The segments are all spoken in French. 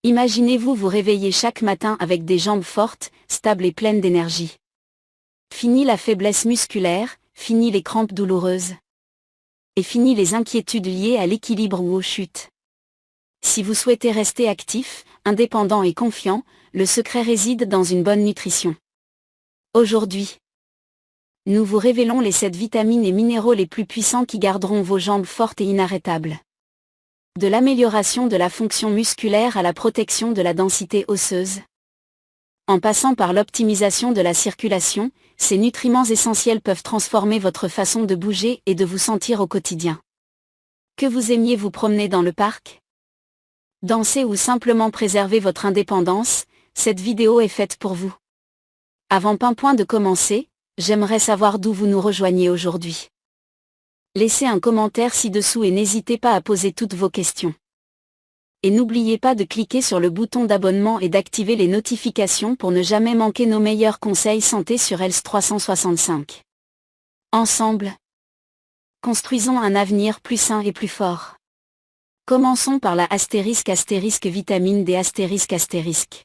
Imaginez-vous vous réveiller chaque matin avec des jambes fortes, stables et pleines d'énergie. Fini la faiblesse musculaire, fini les crampes douloureuses. Et fini les inquiétudes liées à l'équilibre ou aux chutes. Si vous souhaitez rester actif, indépendant et confiant, le secret réside dans une bonne nutrition. Aujourd'hui, nous vous révélons les 7 vitamines et minéraux les plus puissants qui garderont vos jambes fortes et inarrêtables. De l'amélioration de la fonction musculaire à la protection de la densité osseuse. En passant par l'optimisation de la circulation, ces nutriments essentiels peuvent transformer votre façon de bouger et de vous sentir au quotidien. Que vous aimiez vous promener dans le parc, danser ou simplement préserver votre indépendance, cette vidéo est faite pour vous. Avant de commencer, j'aimerais savoir d'où vous nous rejoignez aujourd'hui. Laissez un commentaire ci-dessous et n'hésitez pas à poser toutes vos questions. Et n'oubliez pas de cliquer sur le bouton d'abonnement et d'activer les notifications pour ne jamais manquer nos meilleurs conseils santé sur Health 365. Ensemble, construisons un avenir plus sain et plus fort. Commençons par la vitamine D ***.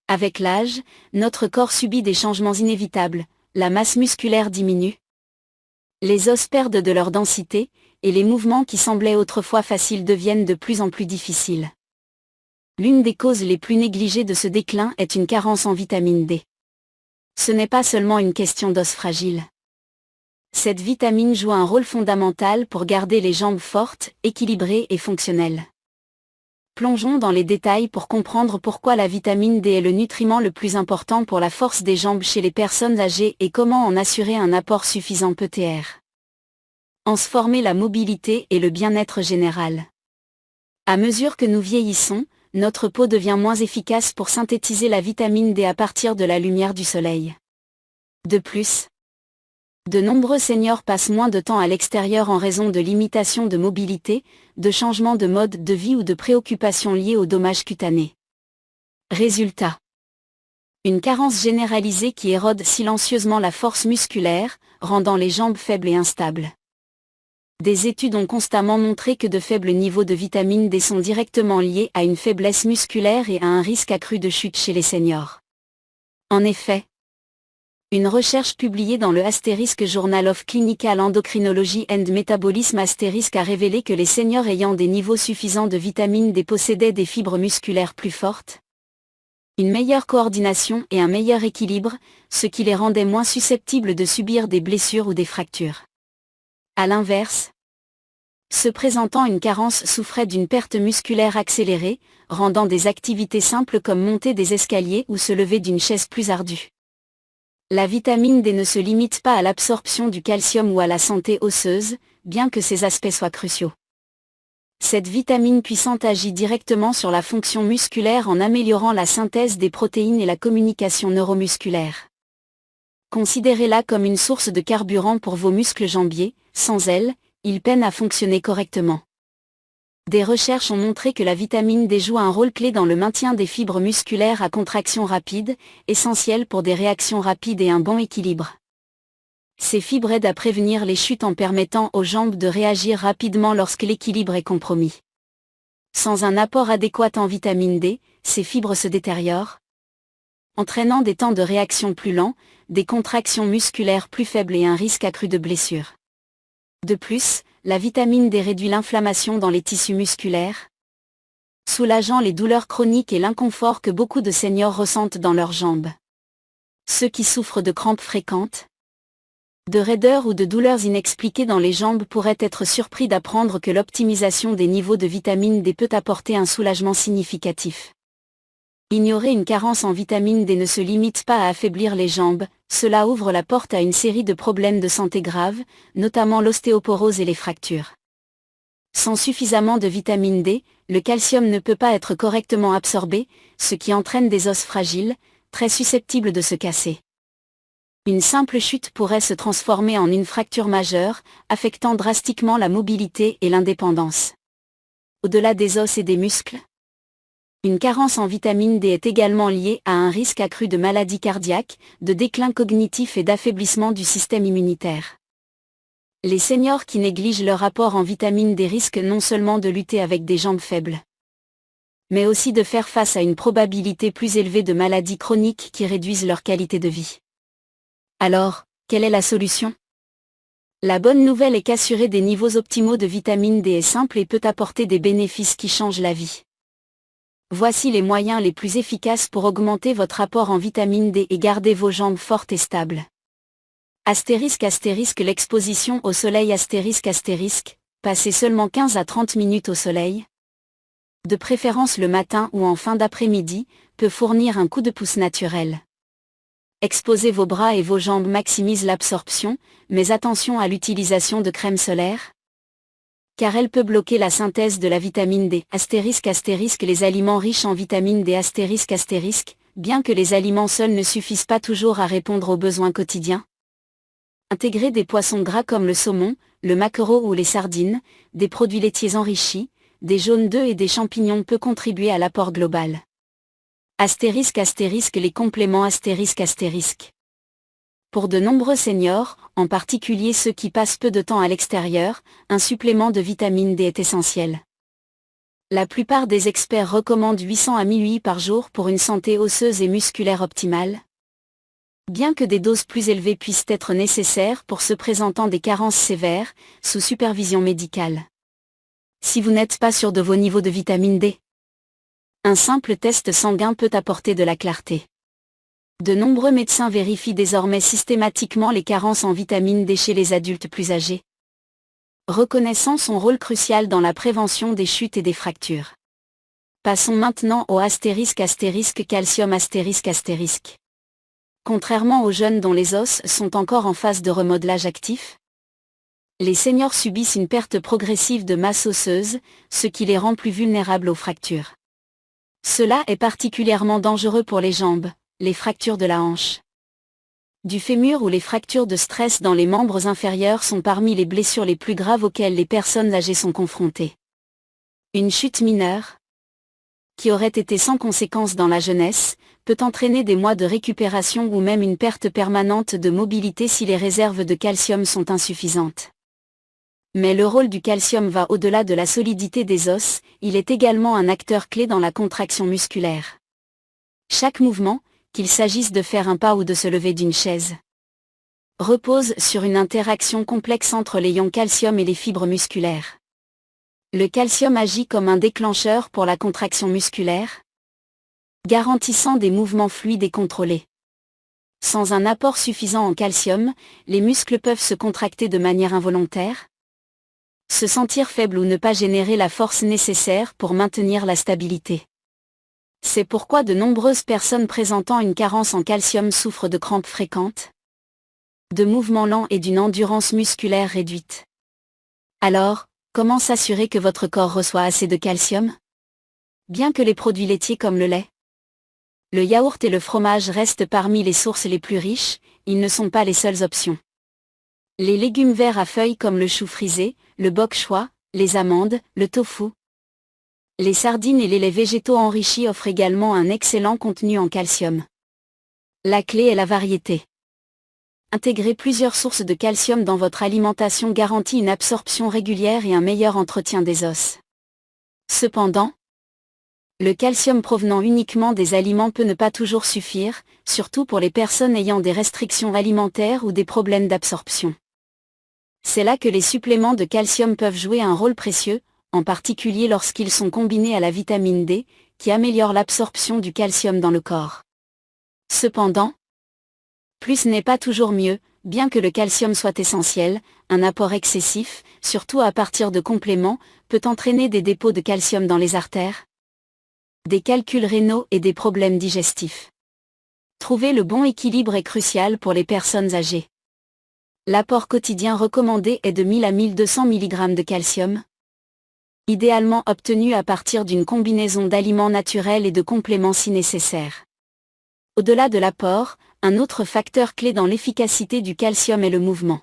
Avec l'âge, notre corps subit des changements inévitables, la masse musculaire diminue. Les os perdent de leur densité, et les mouvements qui semblaient autrefois faciles deviennent de plus en plus difficiles. L'une des causes les plus négligées de ce déclin est une carence en vitamine D. Ce n'est pas seulement une question d'os fragiles. Cette vitamine joue un rôle fondamental pour garder les jambes fortes, équilibrées et fonctionnelles. Plongeons dans les détails pour comprendre pourquoi la vitamine D est le nutriment le plus important pour la force des jambes chez les personnes âgées et comment en assurer un apport suffisant PTR. Former la mobilité et le bien-être général. À mesure que nous vieillissons, notre peau devient moins efficace pour synthétiser la vitamine D à partir de la lumière du soleil. De plus, de nombreux seniors passent moins de temps à l'extérieur en raison de limitations de mobilité, de changements de mode de vie ou de préoccupations liées aux dommages cutanés. Résultat. Une carence généralisée qui érode silencieusement la force musculaire, rendant les jambes faibles et instables. Des études ont constamment montré que de faibles niveaux de vitamine D sont directement liés à une faiblesse musculaire et à un risque accru de chute chez les seniors. En effet, une recherche publiée dans le Journal of Clinical Endocrinology and Metabolism a révélé que les seniors ayant des niveaux suffisants de vitamine D possédaient des fibres musculaires plus fortes, une meilleure coordination et un meilleur équilibre, ce qui les rendait moins susceptibles de subir des blessures ou des fractures. À l'inverse, ceux présentant une carence souffraient d'une perte musculaire accélérée, rendant des activités simples comme monter des escaliers ou se lever d'une chaise plus ardue. La vitamine D ne se limite pas à l'absorption du calcium ou à la santé osseuse, bien que ces aspects soient cruciaux. Cette vitamine puissante agit directement sur la fonction musculaire en améliorant la synthèse des protéines et la communication neuromusculaire. Considérez-la comme une source de carburant pour vos muscles jambiers, sans elle, ils peinent à fonctionner correctement. Des recherches ont montré que la vitamine D joue un rôle clé dans le maintien des fibres musculaires à contraction rapide, essentielles pour des réactions rapides et un bon équilibre. Ces fibres aident à prévenir les chutes en permettant aux jambes de réagir rapidement lorsque l'équilibre est compromis. Sans un apport adéquat en vitamine D, ces fibres se détériorent, entraînant des temps de réaction plus lents, des contractions musculaires plus faibles et un risque accru de blessures. De plus, la vitamine D réduit l'inflammation dans les tissus musculaires, soulageant les douleurs chroniques et l'inconfort que beaucoup de seniors ressentent dans leurs jambes. Ceux qui souffrent de crampes fréquentes, de raideurs ou de douleurs inexpliquées dans les jambes pourraient être surpris d'apprendre que l'optimisation des niveaux de vitamine D peut apporter un soulagement significatif. Ignorer une carence en vitamine D ne se limite pas à affaiblir les jambes, cela ouvre la porte à une série de problèmes de santé graves, notamment l'ostéoporose et les fractures. Sans suffisamment de vitamine D, le calcium ne peut pas être correctement absorbé, ce qui entraîne des os fragiles, très susceptibles de se casser. Une simple chute pourrait se transformer en une fracture majeure, affectant drastiquement la mobilité et l'indépendance. Au-delà des os et des muscles, une carence en vitamine D est également liée à un risque accru de maladies cardiaques, de déclin cognitif et d'affaiblissement du système immunitaire. Les seniors qui négligent leur apport en vitamine D risquent non seulement de lutter avec des jambes faibles, mais aussi de faire face à une probabilité plus élevée de maladies chroniques qui réduisent leur qualité de vie. Alors, quelle est la solution ? La bonne nouvelle est qu'assurer des niveaux optimaux de vitamine D est simple et peut apporter des bénéfices qui changent la vie. Voici les moyens les plus efficaces pour augmenter votre apport en vitamine D et garder vos jambes fortes et stables. ** L'exposition au soleil ** Passez seulement 15 à 30 minutes au soleil. De préférence le matin ou en fin d'après-midi, peut fournir un coup de pouce naturel. Exposer vos bras et vos jambes maximise l'absorption, mais attention à l'utilisation de crème solaire, car elle peut bloquer la synthèse de la vitamine D. ** Les aliments riches en vitamine D ** bien que les aliments seuls ne suffisent pas toujours à répondre aux besoins quotidiens. Intégrer des poissons gras comme le saumon, le maquereau ou les sardines, des produits laitiers enrichis, des jaunes d'œufs et des champignons peut contribuer à l'apport global. Les compléments ***. Pour de nombreux seniors, en particulier ceux qui passent peu de temps à l'extérieur, un supplément de vitamine D est essentiel. La plupart des experts recommandent 800 à 1000 UI par jour pour une santé osseuse et musculaire optimale. Bien que des doses plus élevées puissent être nécessaires pour ceux présentant des carences sévères, sous supervision médicale. Si vous n'êtes pas sûr de vos niveaux de vitamine D, un simple test sanguin peut apporter de la clarté. De nombreux médecins vérifient désormais systématiquement les carences en vitamine D chez les adultes plus âgés, reconnaissant son rôle crucial dans la prévention des chutes et des fractures. Passons maintenant au calcium ***. Contrairement aux jeunes dont les os sont encore en phase de remodelage actif, les seniors subissent une perte progressive de masse osseuse, ce qui les rend plus vulnérables aux fractures. Cela est particulièrement dangereux pour les jambes, les fractures de la hanche, du fémur ou les fractures de stress dans les membres inférieurs sont parmi les blessures les plus graves auxquelles les personnes âgées sont confrontées. Une chute mineure, qui aurait été sans conséquence dans la jeunesse, peut entraîner des mois de récupération ou même une perte permanente de mobilité si les réserves de calcium sont insuffisantes. Mais le rôle du calcium va au-delà de la solidité des os, il est également un acteur clé dans la contraction musculaire. Chaque mouvement, qu'il s'agisse de faire un pas ou de se lever d'une chaise, repose sur une interaction complexe entre les ions calcium et les fibres musculaires. Le calcium agit comme un déclencheur pour la contraction musculaire, garantissant des mouvements fluides et contrôlés. Sans un apport suffisant en calcium, les muscles peuvent se contracter de manière involontaire, se sentir faibles ou ne pas générer la force nécessaire pour maintenir la stabilité. C'est pourquoi de nombreuses personnes présentant une carence en calcium souffrent de crampes fréquentes, de mouvements lents et d'une endurance musculaire réduite. Alors, comment s'assurer que votre corps reçoit assez de calcium ? Bien que les produits laitiers comme le lait, le yaourt et le fromage restent parmi les sources les plus riches, ils ne sont pas les seules options. Les légumes verts à feuilles comme le chou frisé, le bok choy, les amandes, le tofu, les sardines et les laits végétaux enrichis offrent également un excellent contenu en calcium. La clé est la variété. Intégrer plusieurs sources de calcium dans votre alimentation garantit une absorption régulière et un meilleur entretien des os. Cependant, le calcium provenant uniquement des aliments peut ne pas toujours suffire, surtout pour les personnes ayant des restrictions alimentaires ou des problèmes d'absorption. C'est là que les suppléments de calcium peuvent jouer un rôle précieux, en particulier lorsqu'ils sont combinés à la vitamine D, qui améliore l'absorption du calcium dans le corps. Cependant, plus n'est pas toujours mieux, bien que le calcium soit essentiel, un apport excessif, surtout à partir de compléments, peut entraîner des dépôts de calcium dans les artères, des calculs rénaux et des problèmes digestifs. Trouver le bon équilibre est crucial pour les personnes âgées. L'apport quotidien recommandé est de 1000 à 1200 mg de calcium, idéalement obtenu à partir d'une combinaison d'aliments naturels et de compléments si nécessaire. Au-delà de l'apport, un autre facteur clé dans l'efficacité du calcium est le mouvement.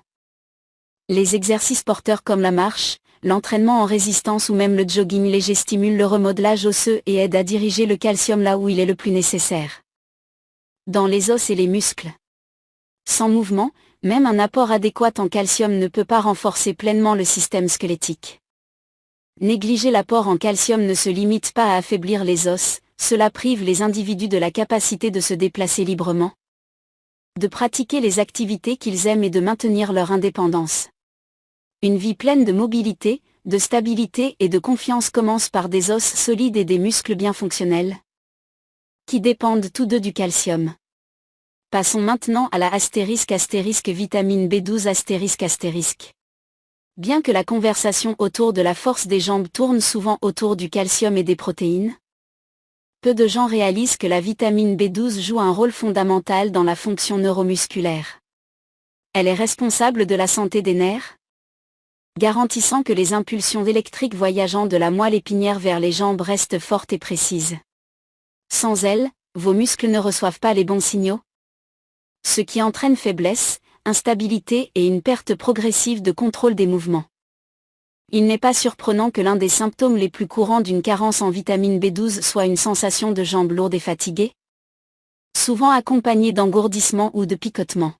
Les exercices porteurs comme la marche, l'entraînement en résistance ou même le jogging léger stimulent le remodelage osseux et aident à diriger le calcium là où il est le plus nécessaire. Dans les os et les muscles. Sans mouvement, même un apport adéquat en calcium ne peut pas renforcer pleinement le système squelettique. Négliger l'apport en calcium ne se limite pas à affaiblir les os, cela prive les individus de la capacité de se déplacer librement, de pratiquer les activités qu'ils aiment et de maintenir leur indépendance. Une vie pleine de mobilité, de stabilité et de confiance commence par des os solides et des muscles bien fonctionnels, qui dépendent tous deux du calcium. Passons maintenant à la vitamine B12 *. Bien que la conversation autour de la force des jambes tourne souvent autour du calcium et des protéines, peu de gens réalisent que la vitamine B12 joue un rôle fondamental dans la fonction neuromusculaire. Elle est responsable de la santé des nerfs, garantissant que les impulsions électriques voyageant de la moelle épinière vers les jambes restent fortes et précises. Sans elle, vos muscles ne reçoivent pas les bons signaux, ce qui entraîne faiblesse, instabilité et une perte progressive de contrôle des mouvements. Il n'est pas surprenant que l'un des symptômes les plus courants d'une carence en vitamine B12 soit une sensation de jambes lourdes et fatiguées, souvent accompagnée d'engourdissement ou de picotement.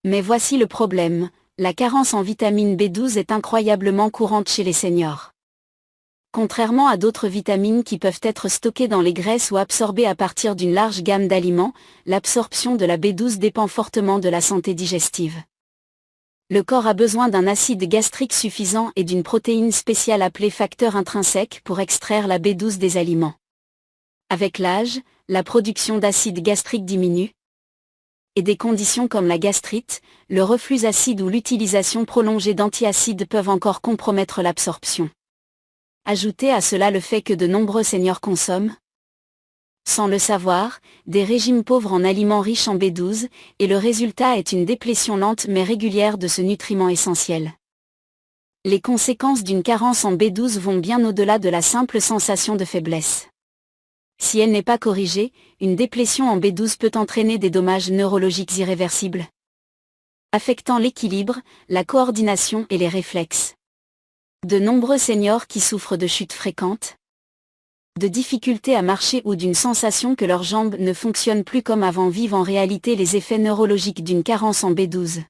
Mais voici le problème, la carence en vitamine B12 est incroyablement courante chez les seniors. Contrairement à d'autres vitamines qui peuvent être stockées dans les graisses ou absorbées à partir d'une large gamme d'aliments, l'absorption de la B12 dépend fortement de la santé digestive. Le corps a besoin d'un acide gastrique suffisant et d'une protéine spéciale appelée facteur intrinsèque pour extraire la B12 des aliments. Avec l'âge, la production d'acide gastrique diminue, et des conditions comme la gastrite, le reflux acide ou l'utilisation prolongée d'antiacides peuvent encore compromettre l'absorption. Ajoutez à cela le fait que de nombreux seniors consomment, sans le savoir, des régimes pauvres en aliments riches en B12, et le résultat est une déplétion lente mais régulière de ce nutriment essentiel. Les conséquences d'une carence en B12 vont bien au-delà de la simple sensation de faiblesse. Si elle n'est pas corrigée, une déplétion en B12 peut entraîner des dommages neurologiques irréversibles, affectant l'équilibre, la coordination et les réflexes. De nombreux seniors qui souffrent de chutes fréquentes, de difficultés à marcher ou d'une sensation que leurs jambes ne fonctionnent plus comme avant vivent en réalité les effets neurologiques d'une carence en B12.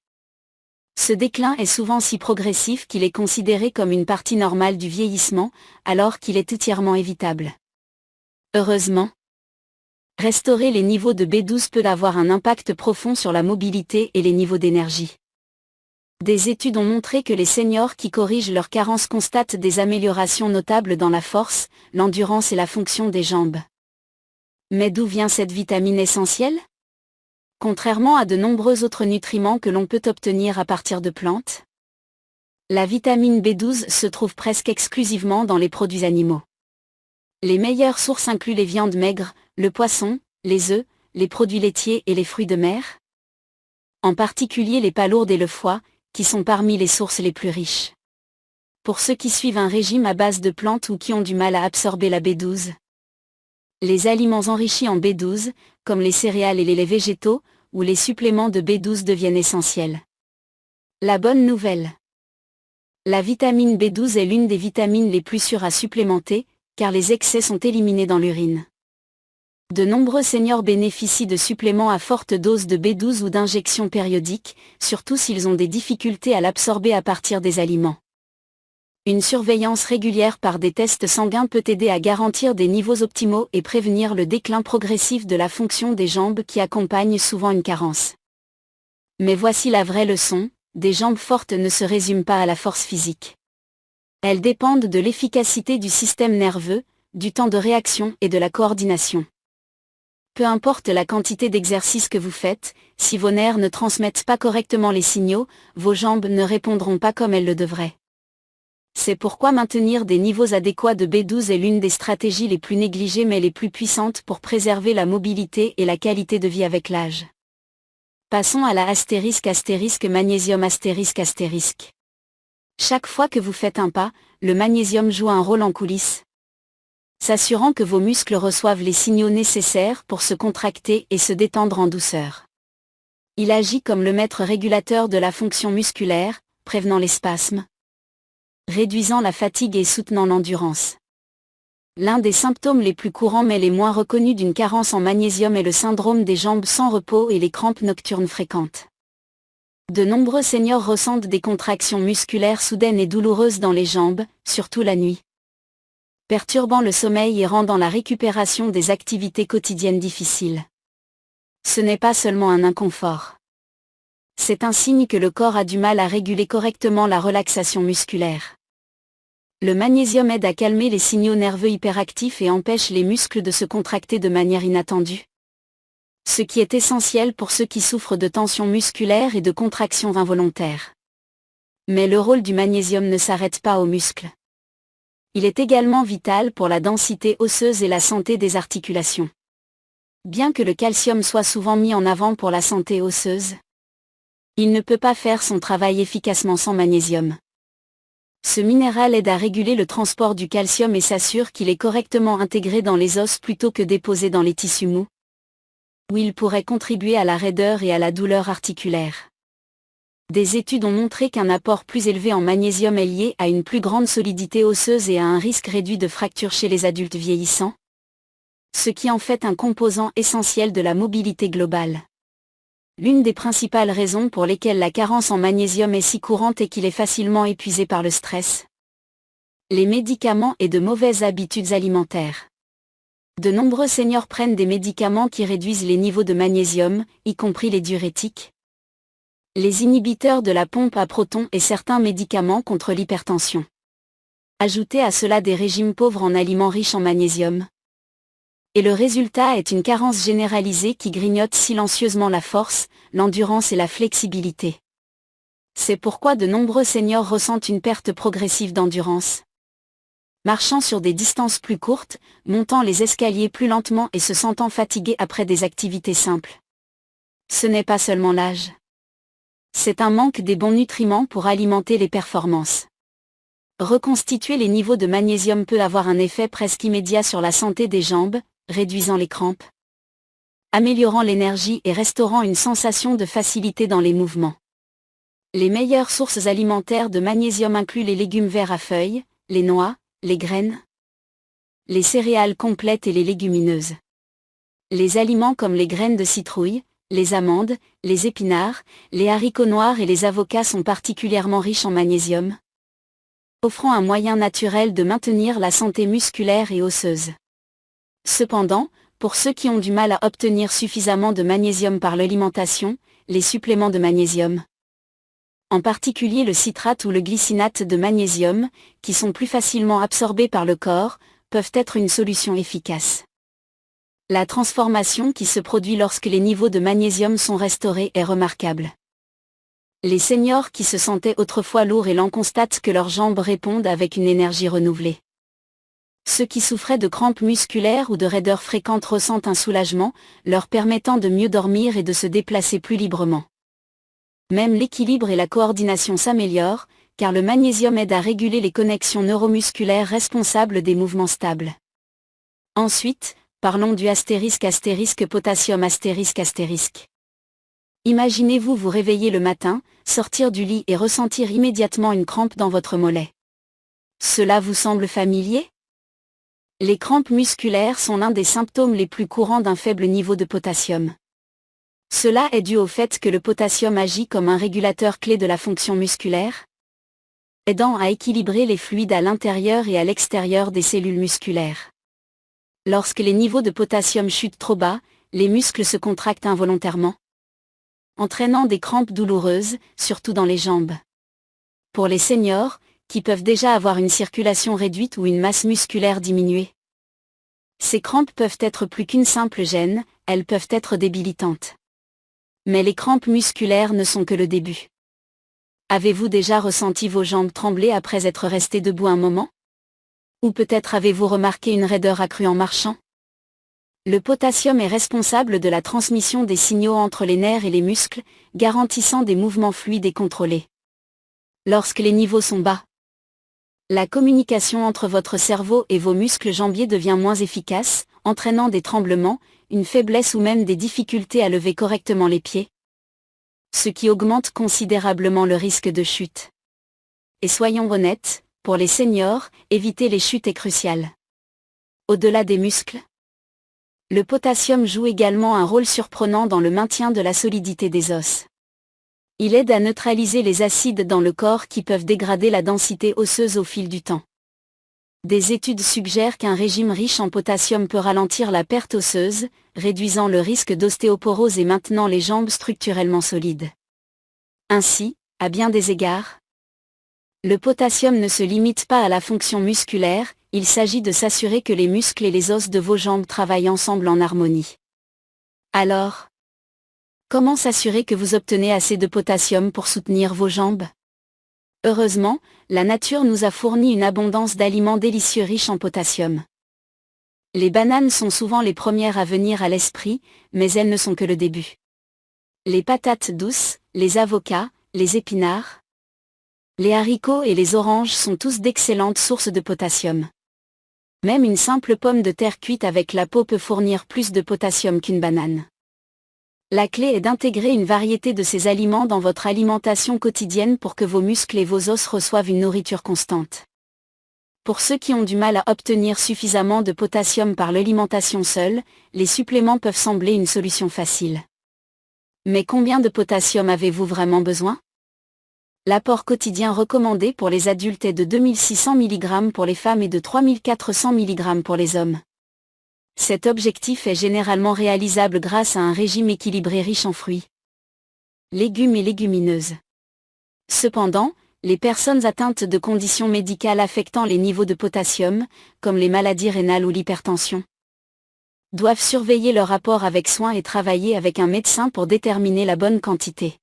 Ce déclin est souvent si progressif qu'il est considéré comme une partie normale du vieillissement, alors qu'il est entièrement évitable. Heureusement, restaurer les niveaux de B12 peut avoir un impact profond sur la mobilité et les niveaux d'énergie. Des études ont montré que les seniors qui corrigent leurs carences constatent des améliorations notables dans la force, l'endurance et la fonction des jambes. Mais d'où vient cette vitamine essentielle ? Contrairement à de nombreux autres nutriments que l'on peut obtenir à partir de plantes, la vitamine B12 se trouve presque exclusivement dans les produits animaux. Les meilleures sources incluent les viandes maigres, le poisson, les œufs, les produits laitiers et les fruits de mer, en particulier les palourdes et le foie, qui sont parmi les sources les plus riches. Pour ceux qui suivent un régime à base de plantes ou qui ont du mal à absorber la B12, les aliments enrichis en B12, comme les céréales et les laits végétaux, ou les suppléments de B12 deviennent essentiels. La bonne nouvelle. La vitamine B12 est l'une des vitamines les plus sûres à supplémenter, car les excès sont éliminés dans l'urine. De nombreux seniors bénéficient de suppléments à forte dose de B12 ou d'injections périodiques, surtout s'ils ont des difficultés à l'absorber à partir des aliments. Une surveillance régulière par des tests sanguins peut aider à garantir des niveaux optimaux et prévenir le déclin progressif de la fonction des jambes qui accompagne souvent une carence. Mais voici la vraie leçon, des jambes fortes ne se résument pas à la force physique. Elles dépendent de l'efficacité du système nerveux, du temps de réaction et de la coordination. Peu importe la quantité d'exercice que vous faites, si vos nerfs ne transmettent pas correctement les signaux, vos jambes ne répondront pas comme elles le devraient. C'est pourquoi maintenir des niveaux adéquats de B12 est l'une des stratégies les plus négligées mais les plus puissantes pour préserver la mobilité et la qualité de vie avec l'âge. Passons à la magnésium ***. Chaque fois que vous faites un pas, le magnésium joue un rôle en coulisses, s'assurant que vos muscles reçoivent les signaux nécessaires pour se contracter et se détendre en douceur. Il agit comme le maître régulateur de la fonction musculaire, prévenant les spasmes, réduisant la fatigue et soutenant l'endurance. L'un des symptômes les plus courants mais les moins reconnus d'une carence en magnésium est le syndrome des jambes sans repos et les crampes nocturnes fréquentes. De nombreux seniors ressentent des contractions musculaires soudaines et douloureuses dans les jambes, surtout la nuit, perturbant le sommeil et rendant la récupération des activités quotidiennes difficile. Ce n'est pas seulement un inconfort. C'est un signe que le corps a du mal à réguler correctement la relaxation musculaire. Le magnésium aide à calmer les signaux nerveux hyperactifs et empêche les muscles de se contracter de manière inattendue. Ce qui est essentiel pour ceux qui souffrent de tensions musculaires et de contractions involontaires. Mais le rôle du magnésium ne s'arrête pas aux muscles. Il est également vital pour la densité osseuse et la santé des articulations. Bien que le calcium soit souvent mis en avant pour la santé osseuse, il ne peut pas faire son travail efficacement sans magnésium. Ce minéral aide à réguler le transport du calcium et s'assure qu'il est correctement intégré dans les os plutôt que déposé dans les tissus mous, où il pourrait contribuer à la raideur et à la douleur articulaire. Des études ont montré qu'un apport plus élevé en magnésium est lié à une plus grande solidité osseuse et à un risque réduit de fractures chez les adultes vieillissants, ce qui en fait un composant essentiel de la mobilité globale. L'une des principales raisons pour lesquelles la carence en magnésium est si courante est qu'il est facilement épuisé par le stress, les médicaments et de mauvaises habitudes alimentaires. De nombreux seniors prennent des médicaments qui réduisent les niveaux de magnésium, y compris les diurétiques, les inhibiteurs de la pompe à protons et certains médicaments contre l'hypertension. Ajoutez à cela des régimes pauvres en aliments riches en magnésium, et le résultat est une carence généralisée qui grignote silencieusement la force, l'endurance et la flexibilité. C'est pourquoi de nombreux seniors ressentent une perte progressive d'endurance, marchant sur des distances plus courtes, montant les escaliers plus lentement et se sentant fatigués après des activités simples. Ce n'est pas seulement l'âge. C'est un manque des bons nutriments pour alimenter les performances. Reconstituer les niveaux de magnésium peut avoir un effet presque immédiat sur la santé des jambes, réduisant les crampes, améliorant l'énergie et restaurant une sensation de facilité dans les mouvements. Les meilleures sources alimentaires de magnésium incluent les légumes verts à feuilles, les noix, les graines, les céréales complètes et les légumineuses. Les aliments comme les graines de citrouille, les amandes, les épinards, les haricots noirs et les avocats sont particulièrement riches en magnésium, offrant un moyen naturel de maintenir la santé musculaire et osseuse. Cependant, pour ceux qui ont du mal à obtenir suffisamment de magnésium par l'alimentation, les suppléments de magnésium, en particulier le citrate ou le glycinate de magnésium, qui sont plus facilement absorbés par le corps, peuvent être une solution efficace. La transformation qui se produit lorsque les niveaux de magnésium sont restaurés est remarquable. Les seniors qui se sentaient autrefois lourds et lents constatent que leurs jambes répondent avec une énergie renouvelée. Ceux qui souffraient de crampes musculaires ou de raideurs fréquentes ressentent un soulagement, leur permettant de mieux dormir et de se déplacer plus librement. Même l'équilibre et la coordination s'améliorent, car le magnésium aide à réguler les connexions neuromusculaires responsables des mouvements stables. Ensuite, parlons du potassium ***. Imaginez-vous vous réveiller le matin, sortir du lit et ressentir immédiatement une crampe dans votre mollet. Cela vous semble familier ? Les crampes musculaires sont l'un des symptômes les plus courants d'un faible niveau de potassium. Cela est dû au fait que le potassium agit comme un régulateur clé de la fonction musculaire, aidant à équilibrer les fluides à l'intérieur et à l'extérieur des cellules musculaires. Lorsque les niveaux de potassium chutent trop bas, les muscles se contractent involontairement, entraînant des crampes douloureuses, surtout dans les jambes. Pour les seniors, qui peuvent déjà avoir une circulation réduite ou une masse musculaire diminuée, ces crampes peuvent être plus qu'une simple gêne, elles peuvent être débilitantes. Mais les crampes musculaires ne sont que le début. Avez-vous déjà ressenti vos jambes trembler après être resté debout un moment ? Ou peut-être avez-vous remarqué une raideur accrue en marchant ? Le potassium est responsable de la transmission des signaux entre les nerfs et les muscles, garantissant des mouvements fluides et contrôlés. Lorsque les niveaux sont bas, la communication entre votre cerveau et vos muscles jambiers devient moins efficace, entraînant des tremblements, une faiblesse ou même des difficultés à lever correctement les pieds, ce qui augmente considérablement le risque de chute. Et soyons honnêtes, pour les seniors, éviter les chutes est crucial. Au-delà des muscles, le potassium joue également un rôle surprenant dans le maintien de la solidité des os. Il aide à neutraliser les acides dans le corps qui peuvent dégrader la densité osseuse au fil du temps. Des études suggèrent qu'un régime riche en potassium peut ralentir la perte osseuse, réduisant le risque d'ostéoporose et maintenant les jambes structurellement solides. Ainsi, à bien des égards, le potassium ne se limite pas à la fonction musculaire, il s'agit de s'assurer que les muscles et les os de vos jambes travaillent ensemble en harmonie. Alors, comment s'assurer que vous obtenez assez de potassium pour soutenir vos jambes? Heureusement, la nature nous a fourni une abondance d'aliments délicieux riches en potassium. Les bananes sont souvent les premières à venir à l'esprit, mais elles ne sont que le début. Les patates douces, les avocats, les épinards, les haricots et les oranges sont tous d'excellentes sources de potassium. Même une simple pomme de terre cuite avec la peau peut fournir plus de potassium qu'une banane. La clé est d'intégrer une variété de ces aliments dans votre alimentation quotidienne pour que vos muscles et vos os reçoivent une nourriture constante. Pour ceux qui ont du mal à obtenir suffisamment de potassium par l'alimentation seule, les suppléments peuvent sembler une solution facile. Mais combien de potassium avez-vous vraiment besoin? L'apport quotidien recommandé pour les adultes est de 2600 mg pour les femmes et de 3400 mg pour les hommes. Cet objectif est généralement réalisable grâce à un régime équilibré riche en fruits, légumes et légumineuses. Cependant, les personnes atteintes de conditions médicales affectant les niveaux de potassium, comme les maladies rénales ou l'hypertension, doivent surveiller leur apport avec soin et travailler avec un médecin pour déterminer la bonne quantité.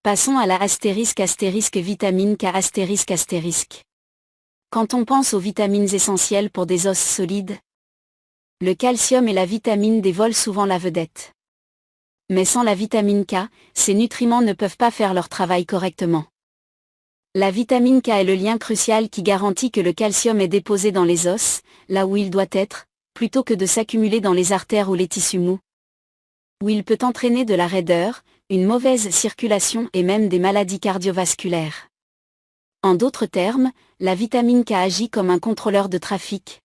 Passons à la vitamine K Quand on pense aux vitamines essentielles pour des os solides, le calcium et la vitamine D volent souvent la vedette. Mais sans la vitamine K, ces nutriments ne peuvent pas faire leur travail correctement. La vitamine K est le lien crucial qui garantit que le calcium est déposé dans les os, là où il doit être, plutôt que de s'accumuler dans les artères ou les tissus mous, où il peut entraîner de la raideur, une mauvaise circulation et même des maladies cardiovasculaires. En d'autres termes, la vitamine K agit comme un contrôleur de trafic,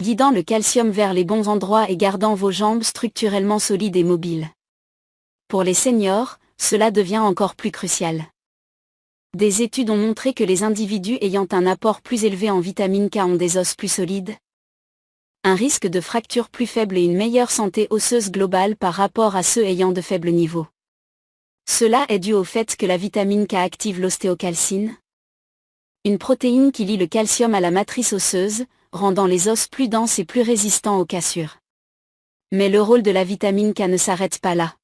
guidant le calcium vers les bons endroits et gardant vos jambes structurellement solides et mobiles. Pour les seniors, cela devient encore plus crucial. Des études ont montré que les individus ayant un apport plus élevé en vitamine K ont des os plus solides, un risque de fracture plus faible et une meilleure santé osseuse globale par rapport à ceux ayant de faibles niveaux. Cela est dû au fait que la vitamine K active l'ostéocalcine, une protéine qui lie le calcium à la matrice osseuse, rendant les os plus denses et plus résistants aux cassures. Mais le rôle de la vitamine K ne s'arrête pas là.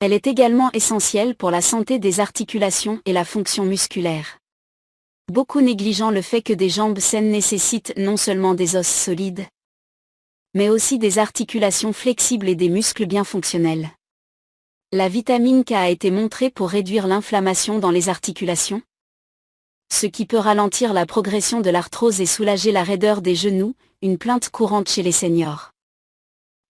Elle est également essentielle pour la santé des articulations et la fonction musculaire. Beaucoup négligeant le fait que des jambes saines nécessitent non seulement des os solides, mais aussi des articulations flexibles et des muscles bien fonctionnels. La vitamine K a été montrée pour réduire l'inflammation dans les articulations, ce qui peut ralentir la progression de l'arthrose et soulager la raideur des genoux, une plainte courante chez les seniors.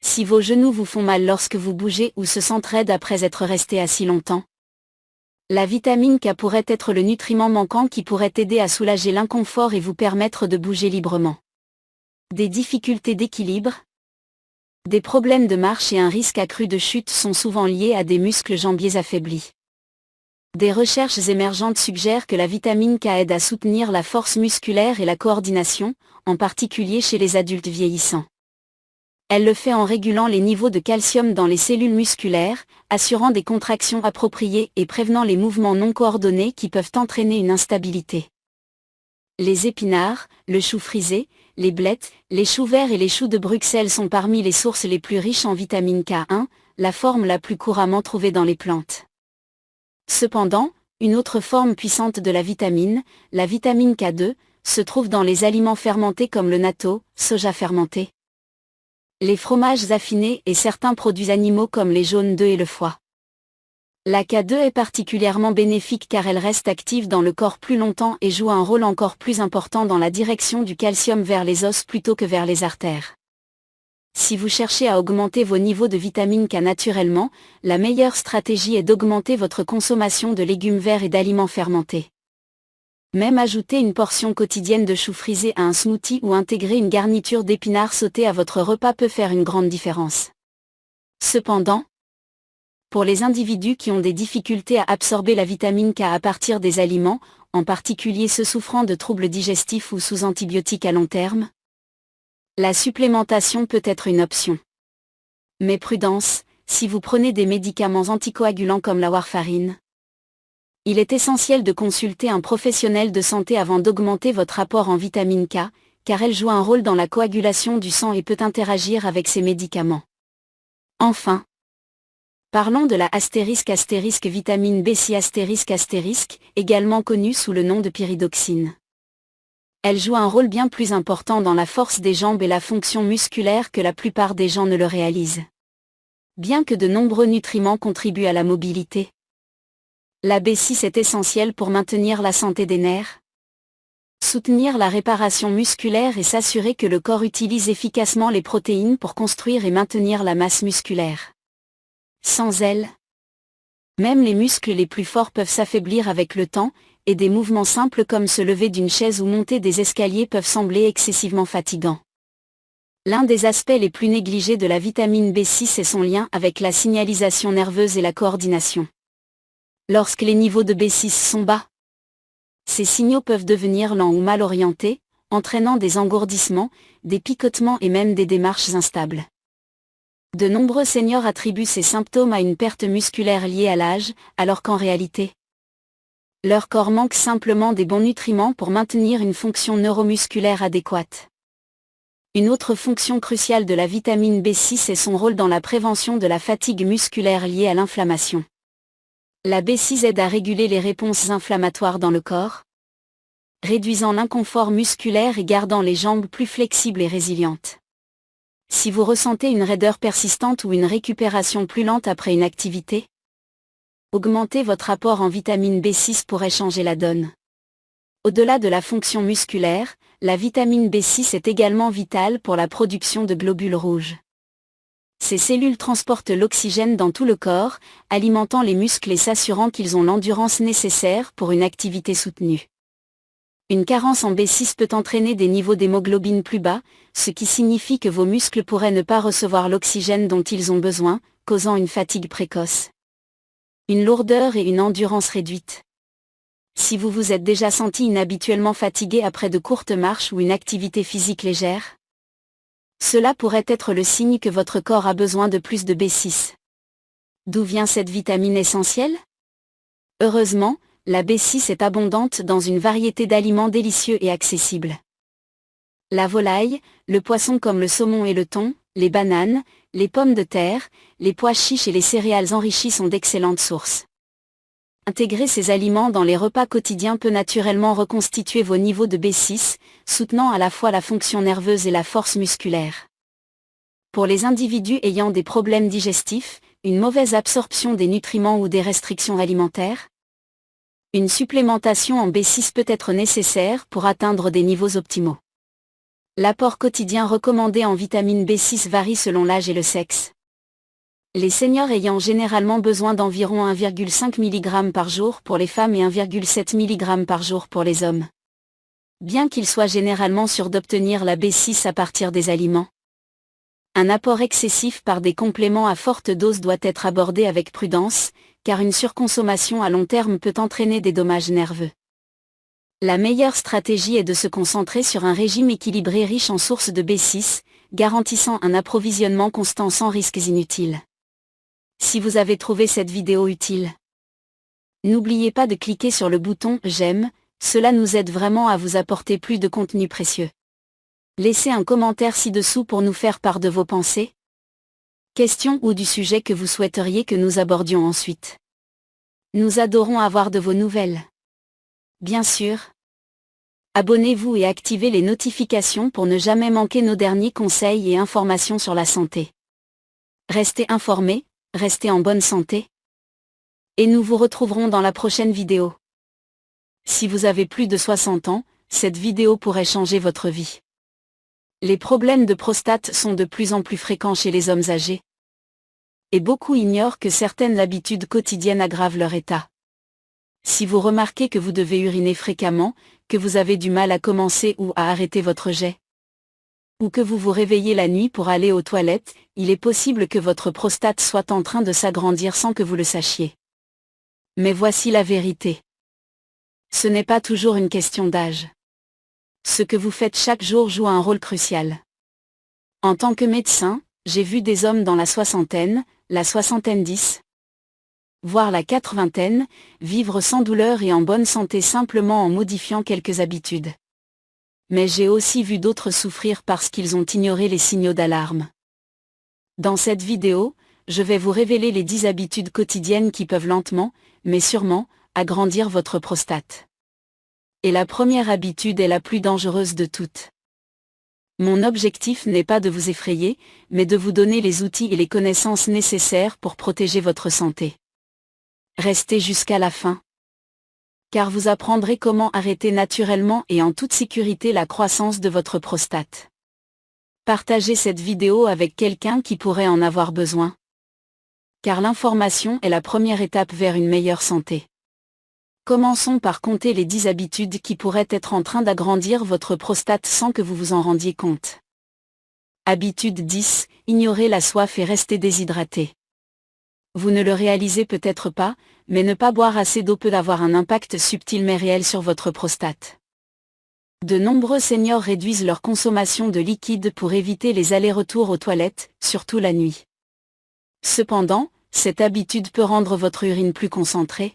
Si vos genoux vous font mal lorsque vous bougez ou se sentent raides après être restés assis longtemps, la vitamine K pourrait être le nutriment manquant qui pourrait aider à soulager l'inconfort et vous permettre de bouger librement. Des difficultés d'équilibre, des problèmes de marche et un risque accru de chute sont souvent liés à des muscles jambiers affaiblis. Des recherches émergentes suggèrent que la vitamine K aide à soutenir la force musculaire et la coordination, en particulier chez les adultes vieillissants. Elle le fait en régulant les niveaux de calcium dans les cellules musculaires, assurant des contractions appropriées et prévenant les mouvements non coordonnés qui peuvent entraîner une instabilité. Les épinards, le chou frisé, les blettes, les choux verts et les choux de Bruxelles sont parmi les sources les plus riches en vitamine K1, la forme la plus couramment trouvée dans les plantes. Cependant, une autre forme puissante de la vitamine K2, se trouve dans les aliments fermentés comme le natto, soja fermenté, les fromages affinés et certains produits animaux comme les jaunes d'œufs et le foie. La K2 est particulièrement bénéfique car elle reste active dans le corps plus longtemps et joue un rôle encore plus important dans la direction du calcium vers les os plutôt que vers les artères. Si vous cherchez à augmenter vos niveaux de vitamine K naturellement, la meilleure stratégie est d'augmenter votre consommation de légumes verts et d'aliments fermentés. Même ajouter une portion quotidienne de choux frisés à un smoothie ou intégrer une garniture d'épinards sautés à votre repas peut faire une grande différence. Cependant, Pour les individus qui ont des difficultés à absorber la vitamine K à partir des aliments, en particulier ceux souffrant de troubles digestifs ou sous antibiotiques à long terme, la supplémentation peut être une option. Mais prudence, si vous prenez des médicaments anticoagulants comme la warfarine, il est essentiel de consulter un professionnel de santé avant d'augmenter votre apport en vitamine K, car elle joue un rôle dans la coagulation du sang et peut interagir avec ces médicaments. Enfin, parlons de la vitamine B6 également connue sous le nom de pyridoxine. Elle joue un rôle bien plus important dans la force des jambes et la fonction musculaire que la plupart des gens ne le réalisent. Bien que de nombreux nutriments contribuent à la mobilité, la B6 est essentielle pour maintenir la santé des nerfs, soutenir la réparation musculaire et s'assurer que le corps utilise efficacement les protéines pour construire et maintenir la masse musculaire. Sans elle, même les muscles les plus forts peuvent s'affaiblir avec le temps, et des mouvements simples comme se lever d'une chaise ou monter des escaliers peuvent sembler excessivement fatigants. L'un des aspects les plus négligés de la vitamine B6 est son lien avec la signalisation nerveuse et la coordination. Lorsque les niveaux de B6 sont bas, ces signaux peuvent devenir lents ou mal orientés, entraînant des engourdissements, des picotements et même des démarches instables. De nombreux seniors attribuent ces symptômes à une perte musculaire liée à l'âge, alors qu'en réalité, leur corps manque simplement des bons nutriments pour maintenir une fonction neuromusculaire adéquate. Une autre fonction cruciale de la vitamine B6 est son rôle dans la prévention de la fatigue musculaire liée à l'inflammation. La B6 aide à réguler les réponses inflammatoires dans le corps, réduisant l'inconfort musculaire et gardant les jambes plus flexibles et résilientes. Si vous ressentez une raideur persistante ou une récupération plus lente après une activité, augmenter votre apport en vitamine B6 pourrait changer la donne. Au-delà de la fonction musculaire, la vitamine B6 est également vitale pour la production de globules rouges. Ces cellules transportent l'oxygène dans tout le corps, alimentant les muscles et s'assurant qu'ils ont l'endurance nécessaire pour une activité soutenue. Une carence en B6 peut entraîner des niveaux d'hémoglobine plus bas, ce qui signifie que vos muscles pourraient ne pas recevoir l'oxygène dont ils ont besoin, causant une fatigue précoce, une lourdeur et une endurance réduite. Si vous vous êtes déjà senti inhabituellement fatigué après de courtes marches ou une activité physique légère, cela pourrait être le signe que votre corps a besoin de plus de B6. D'où vient cette vitamine essentielle ? Heureusement, la B6 est abondante dans une variété d'aliments délicieux et accessibles. La volaille, le poisson comme le saumon et le thon, les bananes, les pommes de terre, les pois chiches et les céréales enrichies sont d'excellentes sources. Intégrer ces aliments dans les repas quotidiens peut naturellement reconstituer vos niveaux de B6, soutenant à la fois la fonction nerveuse et la force musculaire. Pour les individus ayant des problèmes digestifs, une mauvaise absorption des nutriments ou des restrictions alimentaires, une supplémentation en B6 peut être nécessaire pour atteindre des niveaux optimaux. L'apport quotidien recommandé en vitamine B6 varie selon l'âge et le sexe. Les seniors ayant généralement besoin d'environ 1,5 mg par jour pour les femmes et 1,7 mg par jour pour les hommes. Bien qu'il soit généralement sûr d'obtenir la B6 à partir des aliments, un apport excessif par des compléments à forte dose doit être abordé avec prudence, car une surconsommation à long terme peut entraîner des dommages nerveux. La meilleure stratégie est de se concentrer sur un régime équilibré riche en sources de B6, garantissant un approvisionnement constant sans risques inutiles. Si vous avez trouvé cette vidéo utile, n'oubliez pas de cliquer sur le bouton « J'aime », cela nous aide vraiment à vous apporter plus de contenu précieux. Laissez un commentaire ci-dessous pour nous faire part de vos pensées, questions ou du sujet que vous souhaiteriez que nous abordions ensuite. Nous adorons avoir de vos nouvelles. Bien sûr, abonnez-vous et activez les notifications pour ne jamais manquer nos derniers conseils et informations sur la santé. Restez informés, restez en bonne santé. Et nous vous retrouverons dans la prochaine vidéo. Si vous avez plus de 60 ans, cette vidéo pourrait changer votre vie. Les problèmes de prostate sont de plus en plus fréquents chez les hommes âgés. Et beaucoup ignorent que certaines habitudes quotidiennes aggravent leur état. Si vous remarquez que vous devez uriner fréquemment, que vous avez du mal à commencer ou à arrêter votre jet, Ou que vous vous réveillez la nuit pour aller aux toilettes, il est possible que votre prostate soit en train de s'agrandir sans que vous le sachiez. Mais voici la vérité. Ce n'est pas toujours une question d'âge. Ce que vous faites chaque jour joue un rôle crucial. En tant que médecin, j'ai vu des hommes dans la soixantaine, la soixantaine-dix, voire la quatre-vingtaine, vivre sans douleur et en bonne santé simplement en modifiant quelques habitudes. Mais j'ai aussi vu d'autres souffrir parce qu'ils ont ignoré les signaux d'alarme. Dans cette vidéo, je vais vous révéler les 10 habitudes quotidiennes qui peuvent lentement, mais sûrement, agrandir votre prostate. Et la première habitude est la plus dangereuse de toutes. Mon objectif n'est pas de vous effrayer, mais de vous donner les outils et les connaissances nécessaires pour protéger votre santé. Restez jusqu'à la fin. Car vous apprendrez comment arrêter naturellement et en toute sécurité la croissance de votre prostate. Partagez cette vidéo avec quelqu'un qui pourrait en avoir besoin. Car l'information est la première étape vers une meilleure santé. Commençons par compter les 10 habitudes qui pourraient être en train d'agrandir votre prostate sans que vous vous en rendiez compte. Habitude 10, ignorer la soif et rester déshydraté. Vous ne le réalisez peut-être pas, mais ne pas boire assez d'eau peut avoir un impact subtil mais réel sur votre prostate. De nombreux seniors réduisent leur consommation de liquide pour éviter les allers-retours aux toilettes, surtout la nuit. Cependant, cette habitude peut rendre votre urine plus concentrée,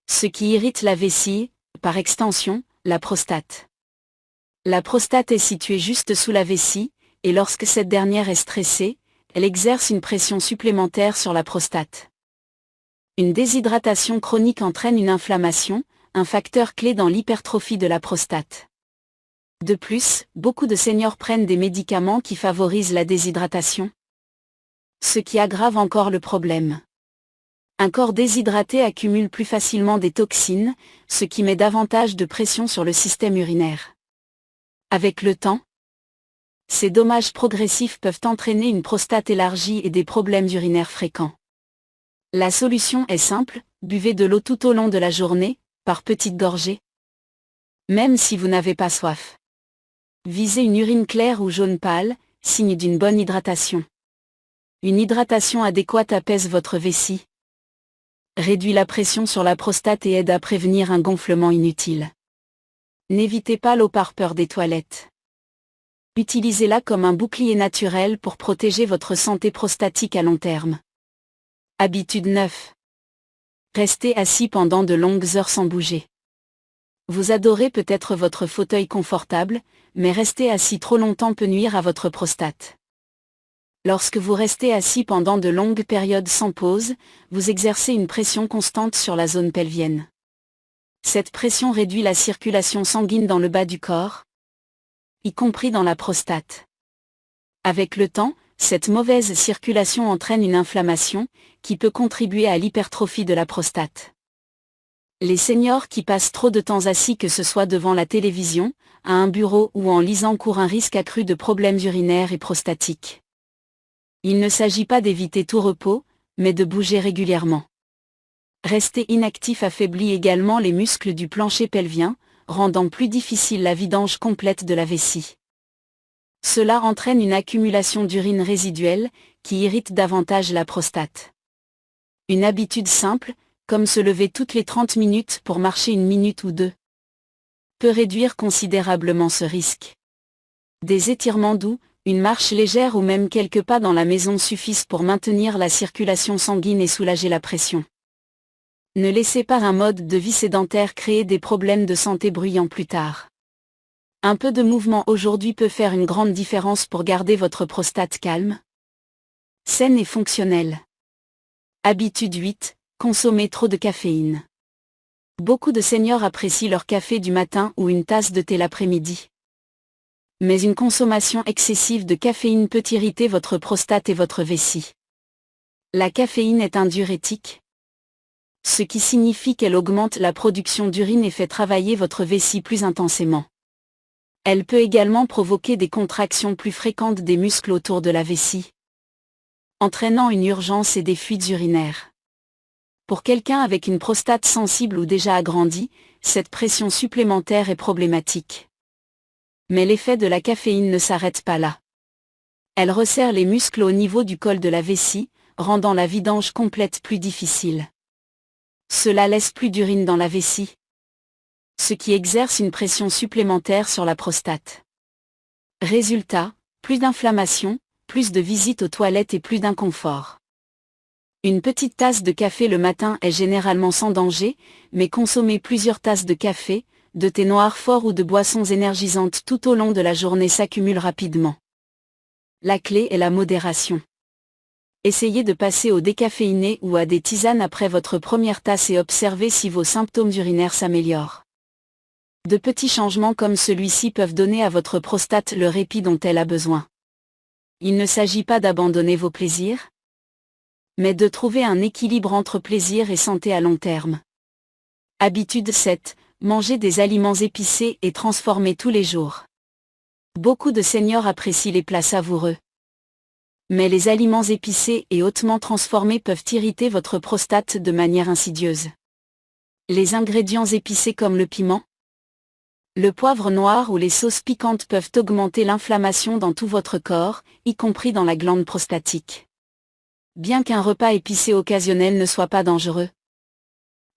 ce qui irrite la vessie, par extension, la prostate. La prostate est située juste sous la vessie, et lorsque cette dernière est stressée, elle exerce une pression supplémentaire sur la prostate. Une déshydratation chronique entraîne une inflammation, un facteur clé dans l'hypertrophie de la prostate. De plus, beaucoup de seniors prennent des médicaments qui favorisent la déshydratation, ce qui aggrave encore le problème. Un corps déshydraté accumule plus facilement des toxines, ce qui met davantage de pression sur le système urinaire. Avec le temps, ces dommages progressifs peuvent entraîner une prostate élargie et des problèmes urinaires fréquents. La solution est simple, buvez de l'eau tout au long de la journée, par petites gorgées. Même si vous n'avez pas soif. Visez une urine claire ou jaune pâle, signe d'une bonne hydratation. Une hydratation adéquate apaise votre vessie, réduit la pression sur la prostate et aide à prévenir un gonflement inutile. N'évitez pas l'eau par peur des toilettes. Utilisez-la comme un bouclier naturel pour protéger votre santé prostatique à long terme. Habitude 9. Restez assis pendant de longues heures sans bouger. Vous adorez peut-être votre fauteuil confortable, mais rester assis trop longtemps peut nuire à votre prostate. Lorsque vous restez assis pendant de longues périodes sans pause, vous exercez une pression constante sur la zone pelvienne. Cette pression réduit la circulation sanguine dans le bas du corps, y compris dans la prostate. Avec le temps, cette mauvaise circulation entraîne une inflammation, qui peut contribuer à l'hypertrophie de la prostate. Les seniors qui passent trop de temps assis, que ce soit devant la télévision, à un bureau ou en lisant, courent un risque accru de problèmes urinaires et prostatiques. Il ne s'agit pas d'éviter tout repos, mais de bouger régulièrement. Rester inactif affaiblit également les muscles du plancher pelvien, rendant plus difficile la vidange complète de la vessie. Cela entraîne une accumulation d'urine résiduelle, qui irrite davantage la prostate. Une habitude simple, comme se lever toutes les 30 minutes pour marcher une minute ou deux, peut réduire considérablement ce risque. Des étirements doux, une marche légère ou même quelques pas dans la maison suffisent pour maintenir la circulation sanguine et soulager la pression. Ne laissez pas un mode de vie sédentaire créer des problèmes de santé bruyants plus tard. Un peu de mouvement aujourd'hui peut faire une grande différence pour garder votre prostate calme, saine et fonctionnelle. Habitude 8, consommer trop de caféine. Beaucoup de seniors apprécient leur café du matin ou une tasse de thé l'après-midi. Mais une consommation excessive de caféine peut irriter votre prostate et votre vessie. La caféine est un diurétique, ce qui signifie qu'elle augmente la production d'urine et fait travailler votre vessie plus intensément. Elle peut également provoquer des contractions plus fréquentes des muscles autour de la vessie, entraînant une urgence et des fuites urinaires. Pour quelqu'un avec une prostate sensible ou déjà agrandie, cette pression supplémentaire est problématique. Mais l'effet de la caféine ne s'arrête pas là. Elle resserre les muscles au niveau du col de la vessie, rendant la vidange complète plus difficile. Cela laisse plus d'urine dans la vessie, ce qui exerce une pression supplémentaire sur la prostate. Résultat, plus d'inflammation, plus de visites aux toilettes et plus d'inconfort. Une petite tasse de café le matin est généralement sans danger, mais consommer plusieurs tasses de café, de thé noir fort ou de boissons énergisantes tout au long de la journée s'accumule rapidement. La clé est la modération. Essayez de passer au décaféiné ou à des tisanes après votre première tasse et observez si vos symptômes urinaires s'améliorent. De petits changements comme celui-ci peuvent donner à votre prostate le répit dont elle a besoin. Il ne s'agit pas d'abandonner vos plaisirs, mais de trouver un équilibre entre plaisir et santé à long terme. Habitude 7. Mangez des aliments épicés et transformés tous les jours. Beaucoup de seniors apprécient les plats savoureux. Mais les aliments épicés et hautement transformés peuvent irriter votre prostate de manière insidieuse. Les ingrédients épicés comme le piment, le poivre noir ou les sauces piquantes peuvent augmenter l'inflammation dans tout votre corps, y compris dans la glande prostatique. Bien qu'un repas épicé occasionnel ne soit pas dangereux,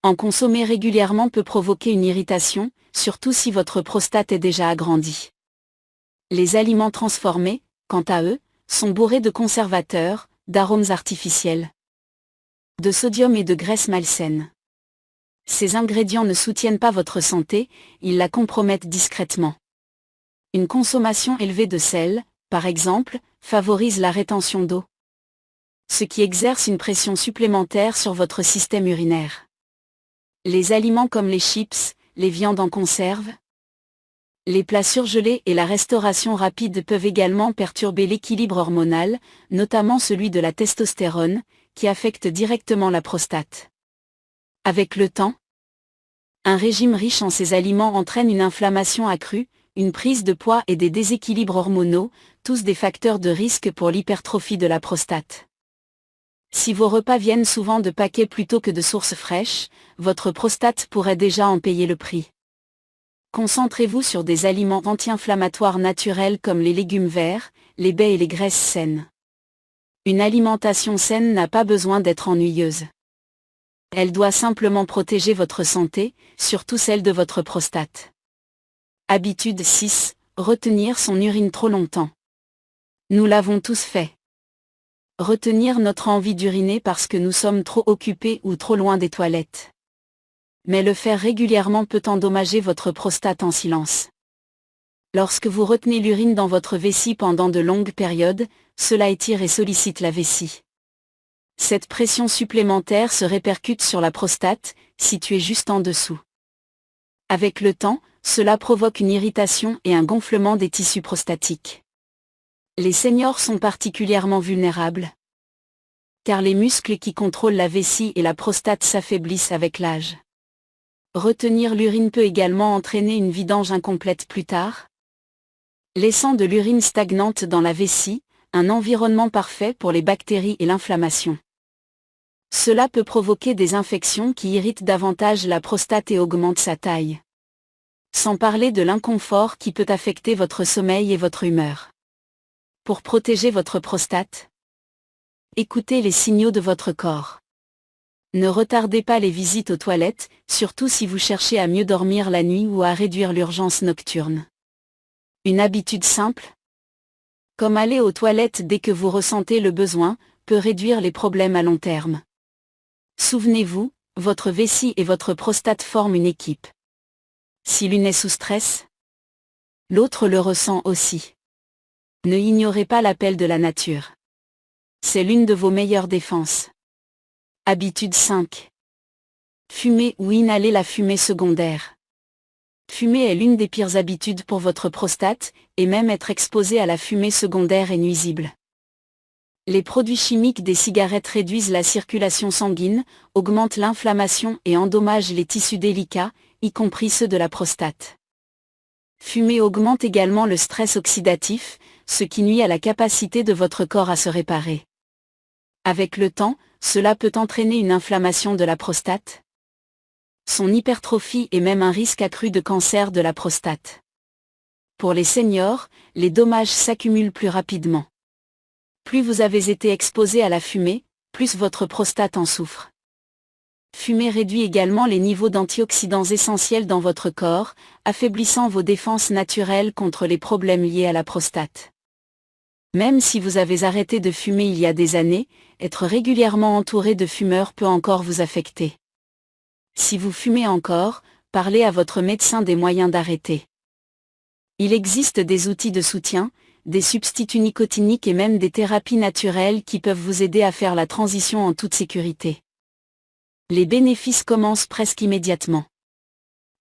en consommer régulièrement peut provoquer une irritation, surtout si votre prostate est déjà agrandie. Les aliments transformés, quant à eux, sont bourrés de conservateurs, d'arômes artificiels, de sodium et de graisses malsaines. Ces ingrédients ne soutiennent pas votre santé, ils la compromettent discrètement. Une consommation élevée de sel, par exemple, favorise la rétention d'eau, ce qui exerce une pression supplémentaire sur votre système urinaire. Les aliments comme les chips, les viandes en conserve, les plats surgelés et la restauration rapide peuvent également perturber l'équilibre hormonal, notamment celui de la testostérone, qui affecte directement la prostate. Avec le temps, un régime riche en ces aliments entraîne une inflammation accrue, une prise de poids et des déséquilibres hormonaux, tous des facteurs de risque pour l'hypertrophie de la prostate. Si vos repas viennent souvent de paquets plutôt que de sources fraîches, votre prostate pourrait déjà en payer le prix. Concentrez-vous sur des aliments anti-inflammatoires naturels comme les légumes verts, les baies et les graisses saines. Une alimentation saine n'a pas besoin d'être ennuyeuse. Elle doit simplement protéger votre santé, surtout celle de votre prostate. Habitude 6. Retenir son urine trop longtemps. Nous l'avons tous fait. Retenir notre envie d'uriner parce que nous sommes trop occupés ou trop loin des toilettes. Mais le faire régulièrement peut endommager votre prostate en silence. Lorsque vous retenez l'urine dans votre vessie pendant de longues périodes, cela étire et sollicite la vessie. Cette pression supplémentaire se répercute sur la prostate, située juste en dessous. Avec le temps, cela provoque une irritation et un gonflement des tissus prostatiques. Les seniors sont particulièrement vulnérables, car les muscles qui contrôlent la vessie et la prostate s'affaiblissent avec l'âge. Retenir l'urine peut également entraîner une vidange incomplète plus tard, laissant de l'urine stagnante dans la vessie, un environnement parfait pour les bactéries et l'inflammation. Cela peut provoquer des infections qui irritent davantage la prostate et augmentent sa taille. Sans parler de l'inconfort qui peut affecter votre sommeil et votre humeur. Pour protéger votre prostate, écoutez les signaux de votre corps. Ne retardez pas les visites aux toilettes, surtout si vous cherchez à mieux dormir la nuit ou à réduire l'urgence nocturne. Une habitude simple, comme aller aux toilettes dès que vous ressentez le besoin, peut réduire les problèmes à long terme. Souvenez-vous, votre vessie et votre prostate forment une équipe. Si l'une est sous stress, l'autre le ressent aussi. Ne ignorez pas l'appel de la nature. C'est l'une de vos meilleures défenses. Habitude 5. Fumer ou inhaler la fumée secondaire. Fumer est l'une des pires habitudes pour votre prostate, et même être exposé à la fumée secondaire est nuisible. Les produits chimiques des cigarettes réduisent la circulation sanguine, augmentent l'inflammation et endommagent les tissus délicats, y compris ceux de la prostate. Fumer augmente également le stress oxydatif, ce qui nuit à la capacité de votre corps à se réparer. Avec le temps, cela peut entraîner une inflammation de la prostate, son hypertrophie et même un risque accru de cancer de la prostate. Pour les seniors, les dommages s'accumulent plus rapidement. Plus vous avez été exposé à la fumée, plus votre prostate en souffre. Fumer réduit également les niveaux d'antioxydants essentiels dans votre corps, affaiblissant vos défenses naturelles contre les problèmes liés à la prostate. Même si vous avez arrêté de fumer il y a des années, être régulièrement entouré de fumeurs peut encore vous affecter. Si vous fumez encore, parlez à votre médecin des moyens d'arrêter. Il existe des outils de soutien, des substituts nicotiniques et même des thérapies naturelles qui peuvent vous aider à faire la transition en toute sécurité. Les bénéfices commencent presque immédiatement.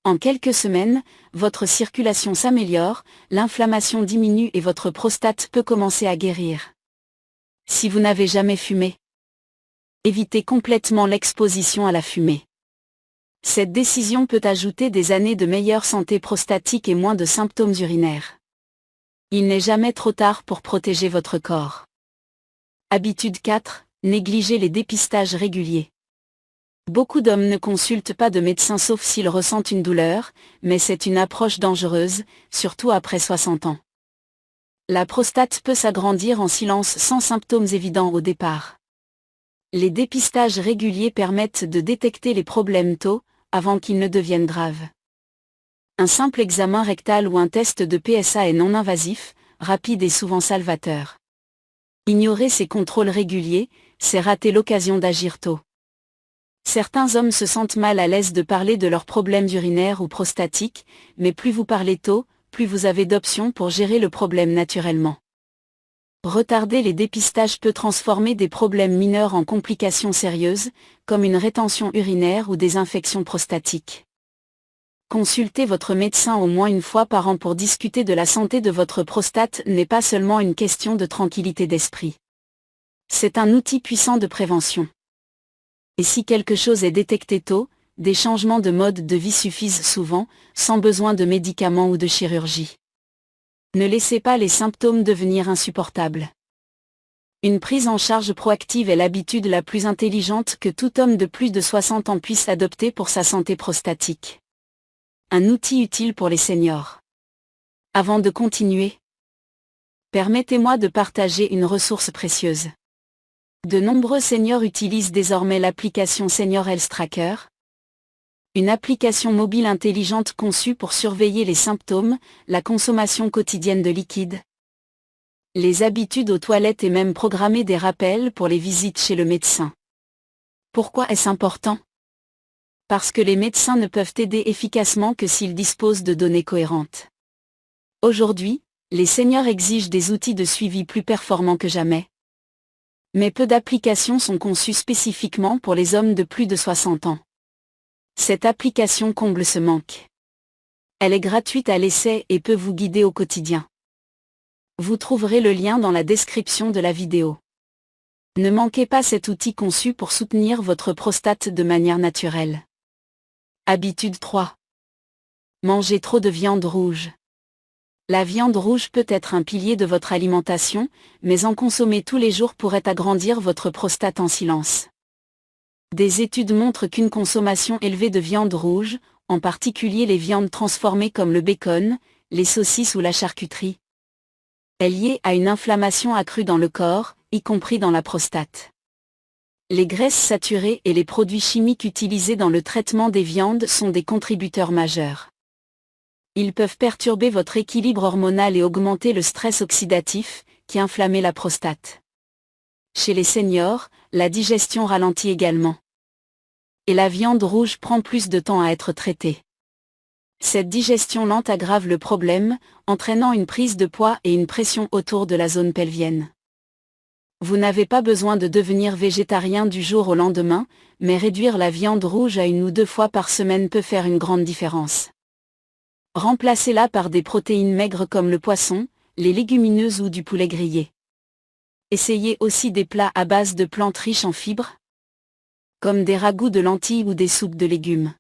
En quelques semaines, votre circulation s'améliore, l'inflammation diminue et votre prostate peut commencer à guérir. Si vous n'avez jamais fumé, évitez complètement l'exposition à la fumée. Cette décision peut ajouter des années de meilleure santé prostatique et moins de symptômes urinaires. Il n'est jamais trop tard pour protéger votre corps. Habitude 4, négligez les dépistages réguliers. Beaucoup d'hommes ne consultent pas de médecin sauf s'ils ressentent une douleur, mais c'est une approche dangereuse, surtout après 60 ans. La prostate peut s'agrandir en silence sans symptômes évidents au départ. Les dépistages réguliers permettent de détecter les problèmes tôt, avant qu'ils ne deviennent graves. Un simple examen rectal ou un test de PSA est non invasif, rapide et souvent salvateur. Ignorer ces contrôles réguliers, c'est rater l'occasion d'agir tôt. Certains hommes se sentent mal à l'aise de parler de leurs problèmes urinaires ou prostatiques, mais plus vous parlez tôt, plus vous avez d'options pour gérer le problème naturellement. Retarder les dépistages peut transformer des problèmes mineurs en complications sérieuses, comme une rétention urinaire ou des infections prostatiques. Consulter votre médecin au moins une fois par an pour discuter de la santé de votre prostate n'est pas seulement une question de tranquillité d'esprit. C'est un outil puissant de prévention. Et si quelque chose est détecté tôt, des changements de mode de vie suffisent souvent, sans besoin de médicaments ou de chirurgie. Ne laissez pas les symptômes devenir insupportables. Une prise en charge proactive est l'habitude la plus intelligente que tout homme de plus de 60 ans puisse adopter pour sa santé prostatique. Un outil utile pour les seniors. Avant de continuer, permettez-moi de partager une ressource précieuse. De nombreux seniors utilisent désormais l'application Senior Health Tracker, une application mobile intelligente conçue pour surveiller les symptômes, la consommation quotidienne de liquide, les habitudes aux toilettes et même programmer des rappels pour les visites chez le médecin. Pourquoi est-ce important ? Parce que les médecins ne peuvent aider efficacement que s'ils disposent de données cohérentes. Aujourd'hui, les seniors exigent des outils de suivi plus performants que jamais. Mais peu d'applications sont conçues spécifiquement pour les hommes de plus de 60 ans. Cette application comble ce manque. Elle est gratuite à l'essai et peut vous guider au quotidien. Vous trouverez le lien dans la description de la vidéo. Ne manquez pas cet outil conçu pour soutenir votre prostate de manière naturelle. Habitude 3. Mangez trop de viande rouge. La viande rouge peut être un pilier de votre alimentation, mais en consommer tous les jours pourrait agrandir votre prostate en silence. Des études montrent qu'une consommation élevée de viande rouge, en particulier les viandes transformées comme le bacon, les saucisses ou la charcuterie, est liée à une inflammation accrue dans le corps, y compris dans la prostate. Les graisses saturées et les produits chimiques utilisés dans le traitement des viandes sont des contributeurs majeurs. Ils peuvent perturber votre équilibre hormonal et augmenter le stress oxydatif, qui inflamme la prostate. Chez les seniors, la digestion ralentit également. Et la viande rouge prend plus de temps à être traitée. Cette digestion lente aggrave le problème, entraînant une prise de poids et une pression autour de la zone pelvienne. Vous n'avez pas besoin de devenir végétarien du jour au lendemain, mais réduire la viande rouge à 1 ou 2 fois par semaine peut faire une grande différence. Remplacez-la par des protéines maigres comme le poisson, les légumineuses ou du poulet grillé. Essayez aussi des plats à base de plantes riches en fibres, comme des ragoûts de lentilles ou des soupes de légumes.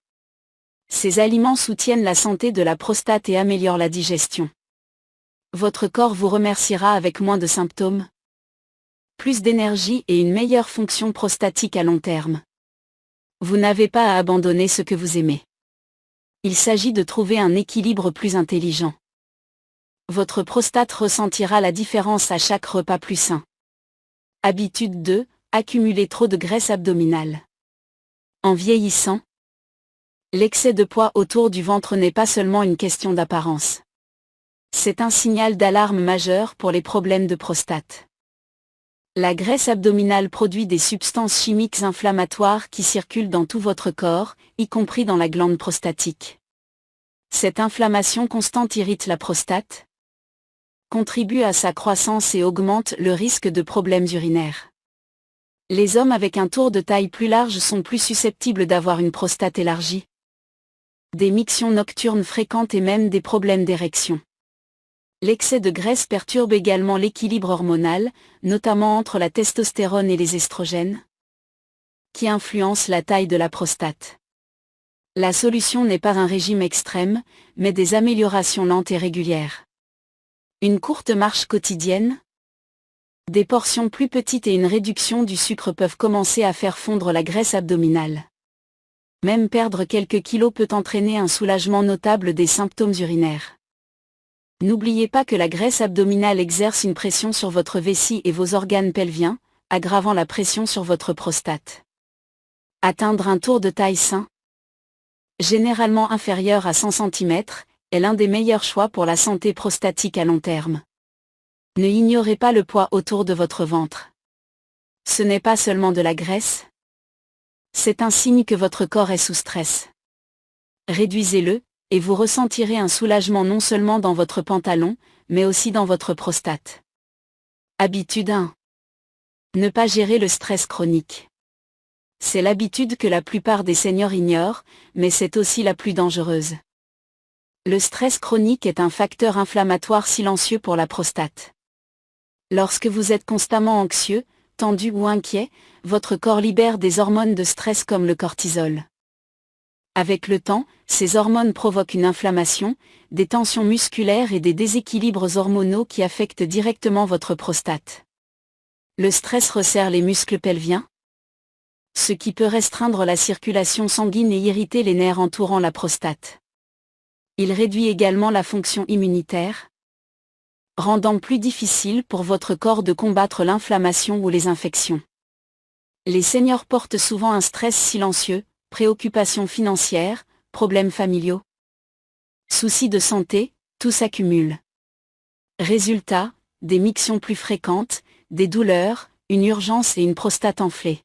Ces aliments soutiennent la santé de la prostate et améliorent la digestion. Votre corps vous remerciera avec moins de symptômes, plus d'énergie et une meilleure fonction prostatique à long terme. Vous n'avez pas à abandonner ce que vous aimez. Il s'agit de trouver un équilibre plus intelligent. Votre prostate ressentira la différence à chaque repas plus sain. Habitude 2, accumuler trop de graisse abdominale. En vieillissant, l'excès de poids autour du ventre n'est pas seulement une question d'apparence. C'est un signal d'alarme majeur pour les problèmes de prostate. La graisse abdominale produit des substances chimiques inflammatoires qui circulent dans tout votre corps, y compris dans la glande prostatique. Cette inflammation constante irrite la prostate, contribue à sa croissance et augmente le risque de problèmes urinaires. Les hommes avec un tour de taille plus large sont plus susceptibles d'avoir une prostate élargie, des mictions nocturnes fréquentes et même des problèmes d'érection. L'excès de graisse perturbe également l'équilibre hormonal, notamment entre la testostérone et les estrogènes, qui influencent la taille de la prostate. La solution n'est pas un régime extrême, mais des améliorations lentes et régulières. Une courte marche quotidienne, des portions plus petites et une réduction du sucre peuvent commencer à faire fondre la graisse abdominale. Même perdre quelques kilos peut entraîner un soulagement notable des symptômes urinaires. N'oubliez pas que la graisse abdominale exerce une pression sur votre vessie et vos organes pelviens, aggravant la pression sur votre prostate. Atteindre un tour de taille sain, généralement inférieur à 100 cm, est l'un des meilleurs choix pour la santé prostatique à long terme. Ne ignorez pas le poids autour de votre ventre. Ce n'est pas seulement de la graisse. C'est un signe que votre corps est sous stress. Réduisez-le, et vous ressentirez un soulagement non seulement dans votre pantalon, mais aussi dans votre prostate. Habitude 1. Ne pas gérer le stress chronique. C'est l'habitude que la plupart des seniors ignorent, mais c'est aussi la plus dangereuse. Le stress chronique est un facteur inflammatoire silencieux pour la prostate. Lorsque vous êtes constamment anxieux, tendu ou inquiet, votre corps libère des hormones de stress comme le cortisol. Avec le temps, ces hormones provoquent une inflammation, des tensions musculaires et des déséquilibres hormonaux qui affectent directement votre prostate. Le stress resserre les muscles pelviens, ce qui peut restreindre la circulation sanguine et irriter les nerfs entourant la prostate. Il réduit également la fonction immunitaire, rendant plus difficile pour votre corps de combattre l'inflammation ou les infections. Les seniors portent souvent un stress silencieux, préoccupations financières, problèmes familiaux, soucis de santé, tout s'accumule. Résultat, des mictions plus fréquentes, des douleurs, une urgence et une prostate enflée.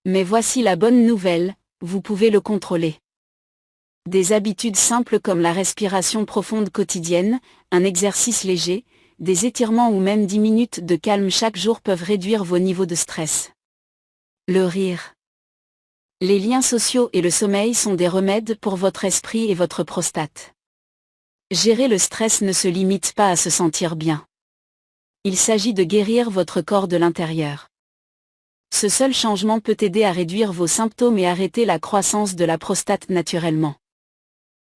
Mais voici la bonne nouvelle, vous pouvez le contrôler. Des habitudes simples comme la respiration profonde quotidienne, un exercice léger, des étirements ou même 10 minutes de calme chaque jour peuvent réduire vos niveaux de stress. Le rire. Les liens sociaux et le sommeil sont des remèdes pour votre esprit et votre prostate. Gérer le stress ne se limite pas à se sentir bien. Il s'agit de guérir votre corps de l'intérieur. Ce seul changement peut aider à réduire vos symptômes et arrêter la croissance de la prostate naturellement.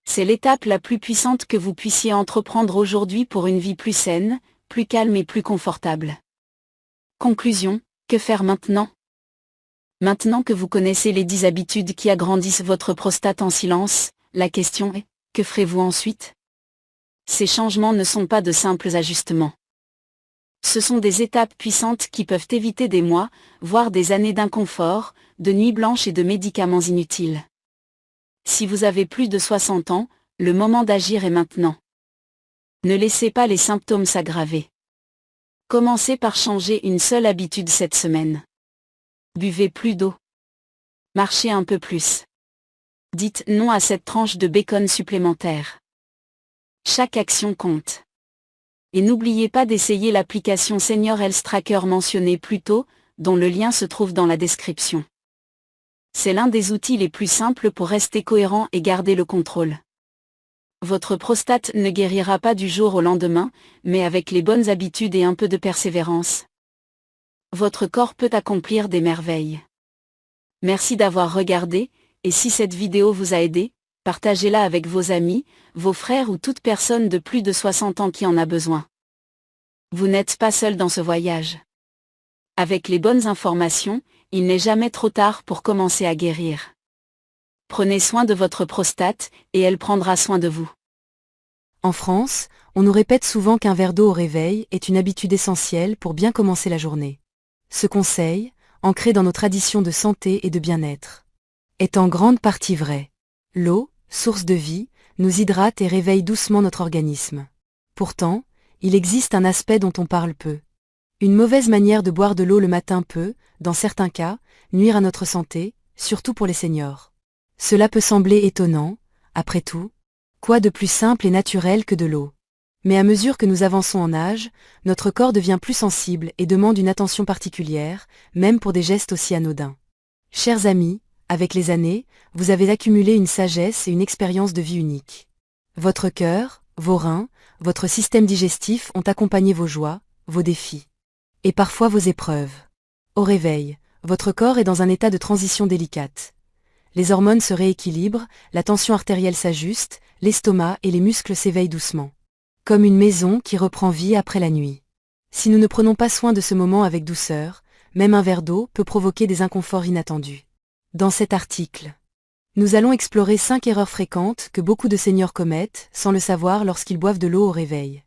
C'est l'étape la plus puissante que vous puissiez entreprendre aujourd'hui pour une vie plus saine, plus calme et plus confortable. Conclusion, que faire maintenant ? Maintenant que vous connaissez les 10 habitudes qui agrandissent votre prostate en silence, la question est, que ferez-vous ensuite ? Ces changements ne sont pas de simples ajustements. Ce sont des étapes puissantes qui peuvent éviter des mois, voire des années d'inconfort, de nuits blanches et de médicaments inutiles. Si vous avez plus de 60 ans, le moment d'agir est maintenant. Ne laissez pas les symptômes s'aggraver. Commencez par changer une seule habitude cette semaine. Buvez plus d'eau. Marchez un peu plus. Dites non à cette tranche de bacon supplémentaire. Chaque action compte. Et n'oubliez pas d'essayer l'application Senior Health Tracker mentionnée plus tôt, dont le lien se trouve dans la description. C'est l'un des outils les plus simples pour rester cohérent et garder le contrôle. Votre prostate ne guérira pas du jour au lendemain, mais avec les bonnes habitudes et un peu de persévérance, votre corps peut accomplir des merveilles. Merci d'avoir regardé, et si cette vidéo vous a aidé, partagez-la avec vos amis, vos frères ou toute personne de plus de 60 ans qui en a besoin. Vous n'êtes pas seul dans ce voyage. Avec les bonnes informations, il n'est jamais trop tard pour commencer à guérir. Prenez soin de votre prostate, et elle prendra soin de vous. En France, On nous répète souvent qu'un verre d'eau au réveil est une habitude essentielle pour bien commencer la journée. Ce conseil, ancré dans nos traditions de santé et de bien-être, est en grande partie vrai. L'eau, source de vie, nous hydrate et réveille doucement notre organisme. Pourtant, il existe un aspect dont on parle peu. Une mauvaise manière de boire de l'eau le matin peut, dans certains cas, nuire à notre santé, surtout pour les seniors. Cela peut sembler étonnant, après tout, quoi de plus simple et naturel que de l'eau? Mais à mesure que nous avançons en âge, notre corps devient plus sensible et demande une attention particulière, même pour des gestes aussi anodins. Chers amis, avec les années, vous avez accumulé une sagesse et une expérience de vie unique. Votre cœur, vos reins, votre système digestif ont accompagné vos joies, vos défis. Et parfois vos épreuves. Au réveil, votre corps est dans un état de transition délicate. Les hormones se rééquilibrent, la tension artérielle s'ajuste, l'estomac et les muscles s'éveillent doucement. Comme une maison qui reprend vie après la nuit. Si nous ne prenons pas soin de ce moment avec douceur, même un verre d'eau peut provoquer des inconforts inattendus. Dans cet article, nous allons explorer 5 erreurs fréquentes que beaucoup de seniors commettent sans le savoir lorsqu'ils boivent de l'eau au réveil.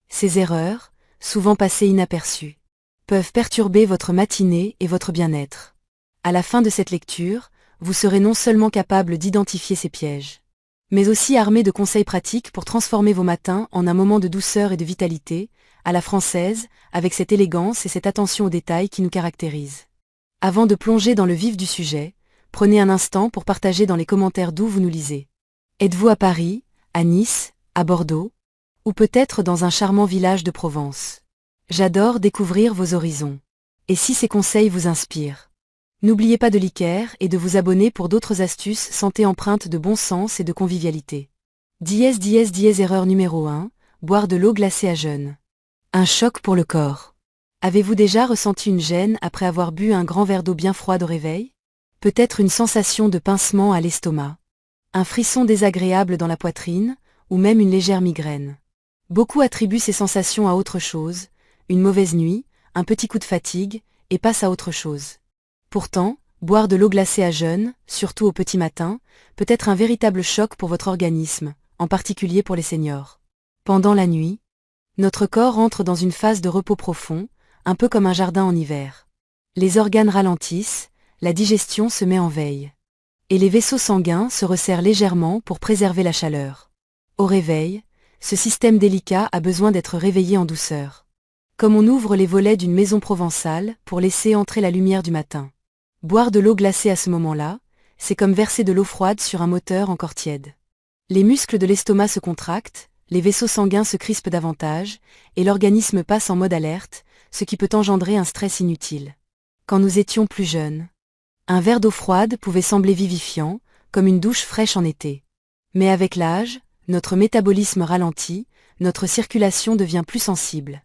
Ces erreurs, souvent passées inaperçues, peuvent perturber votre matinée et votre bien-être. À la fin de cette lecture, vous serez non seulement capable d'identifier ces pièges, mais aussi armé de conseils pratiques pour transformer vos matins en un moment de douceur et de vitalité, à la française, avec cette élégance et cette attention aux détails qui nous caractérisent. Avant de plonger dans le vif du sujet, prenez un instant pour partager dans les commentaires d'où vous nous lisez. Êtes-vous à Paris, à Nice, à Bordeaux, ou peut-être dans un charmant village de Provence? J'adore découvrir vos horizons. Et si ces conseils vous inspirent? N'oubliez pas de liker et de vous abonner pour d'autres astuces santé empreintes de bon sens et de convivialité. Erreur numéro 1, boire de l'eau glacée à jeun. Un choc pour le corps. Avez-vous déjà ressenti une gêne après avoir bu un grand verre d'eau bien froide au réveil? Peut-être une sensation de pincement à l'estomac, un frisson désagréable dans la poitrine, ou même une légère migraine. Beaucoup attribuent ces sensations à autre chose, une mauvaise nuit, un petit coup de fatigue, et passent à autre chose. Pourtant, boire de l'eau glacée à jeun, surtout au petit matin, peut être un véritable choc pour votre organisme, en particulier pour les seniors. Pendant la nuit, notre corps entre dans une phase de repos profond, un peu comme un jardin en hiver. Les organes ralentissent, la digestion se met en veille. Et les vaisseaux sanguins se resserrent légèrement pour préserver la chaleur. Au réveil, ce système délicat a besoin d'être réveillé en douceur. Comme on ouvre les volets d'une maison provençale pour laisser entrer la lumière du matin. Boire de l'eau glacée à ce moment-là, c'est comme verser de l'eau froide sur un moteur encore tiède. Les muscles de l'estomac se contractent, les vaisseaux sanguins se crispent davantage, et l'organisme passe en mode alerte, ce qui peut engendrer un stress inutile. Quand nous étions plus jeunes, un verre d'eau froide pouvait sembler vivifiant, comme une douche fraîche en été. Mais avec l'âge, notre métabolisme ralentit, notre circulation devient plus sensible.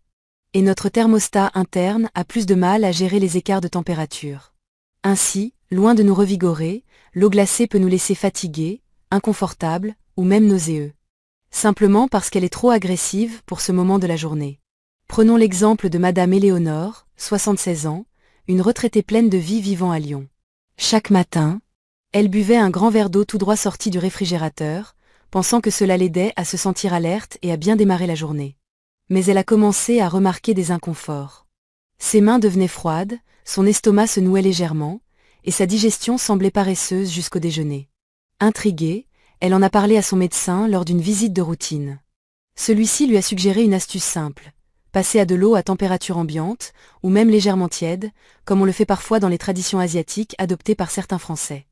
Et notre thermostat interne a plus de mal à gérer les écarts de température. Ainsi, loin de nous revigorer, l'eau glacée peut nous laisser fatigués, inconfortables, ou même nauséeux. Simplement parce qu'elle est trop agressive pour ce moment de la journée. Prenons l'exemple de Madame Éléonore, 76 ans, une retraitée pleine de vie vivant à Lyon. Chaque matin, elle buvait un grand verre d'eau tout droit sorti du réfrigérateur, pensant que cela l'aidait à se sentir alerte et à bien démarrer la journée. Mais elle a commencé à remarquer des inconforts. Ses mains devenaient froides, son estomac se nouait légèrement, et sa digestion semblait paresseuse jusqu'au déjeuner. Intriguée, elle en a parlé à son médecin lors d'une visite de routine. Celui-ci lui a suggéré une astuce simple, passer à de l'eau à température ambiante, ou même légèrement tiède, comme on le fait parfois dans les traditions asiatiques adoptées par certains Français.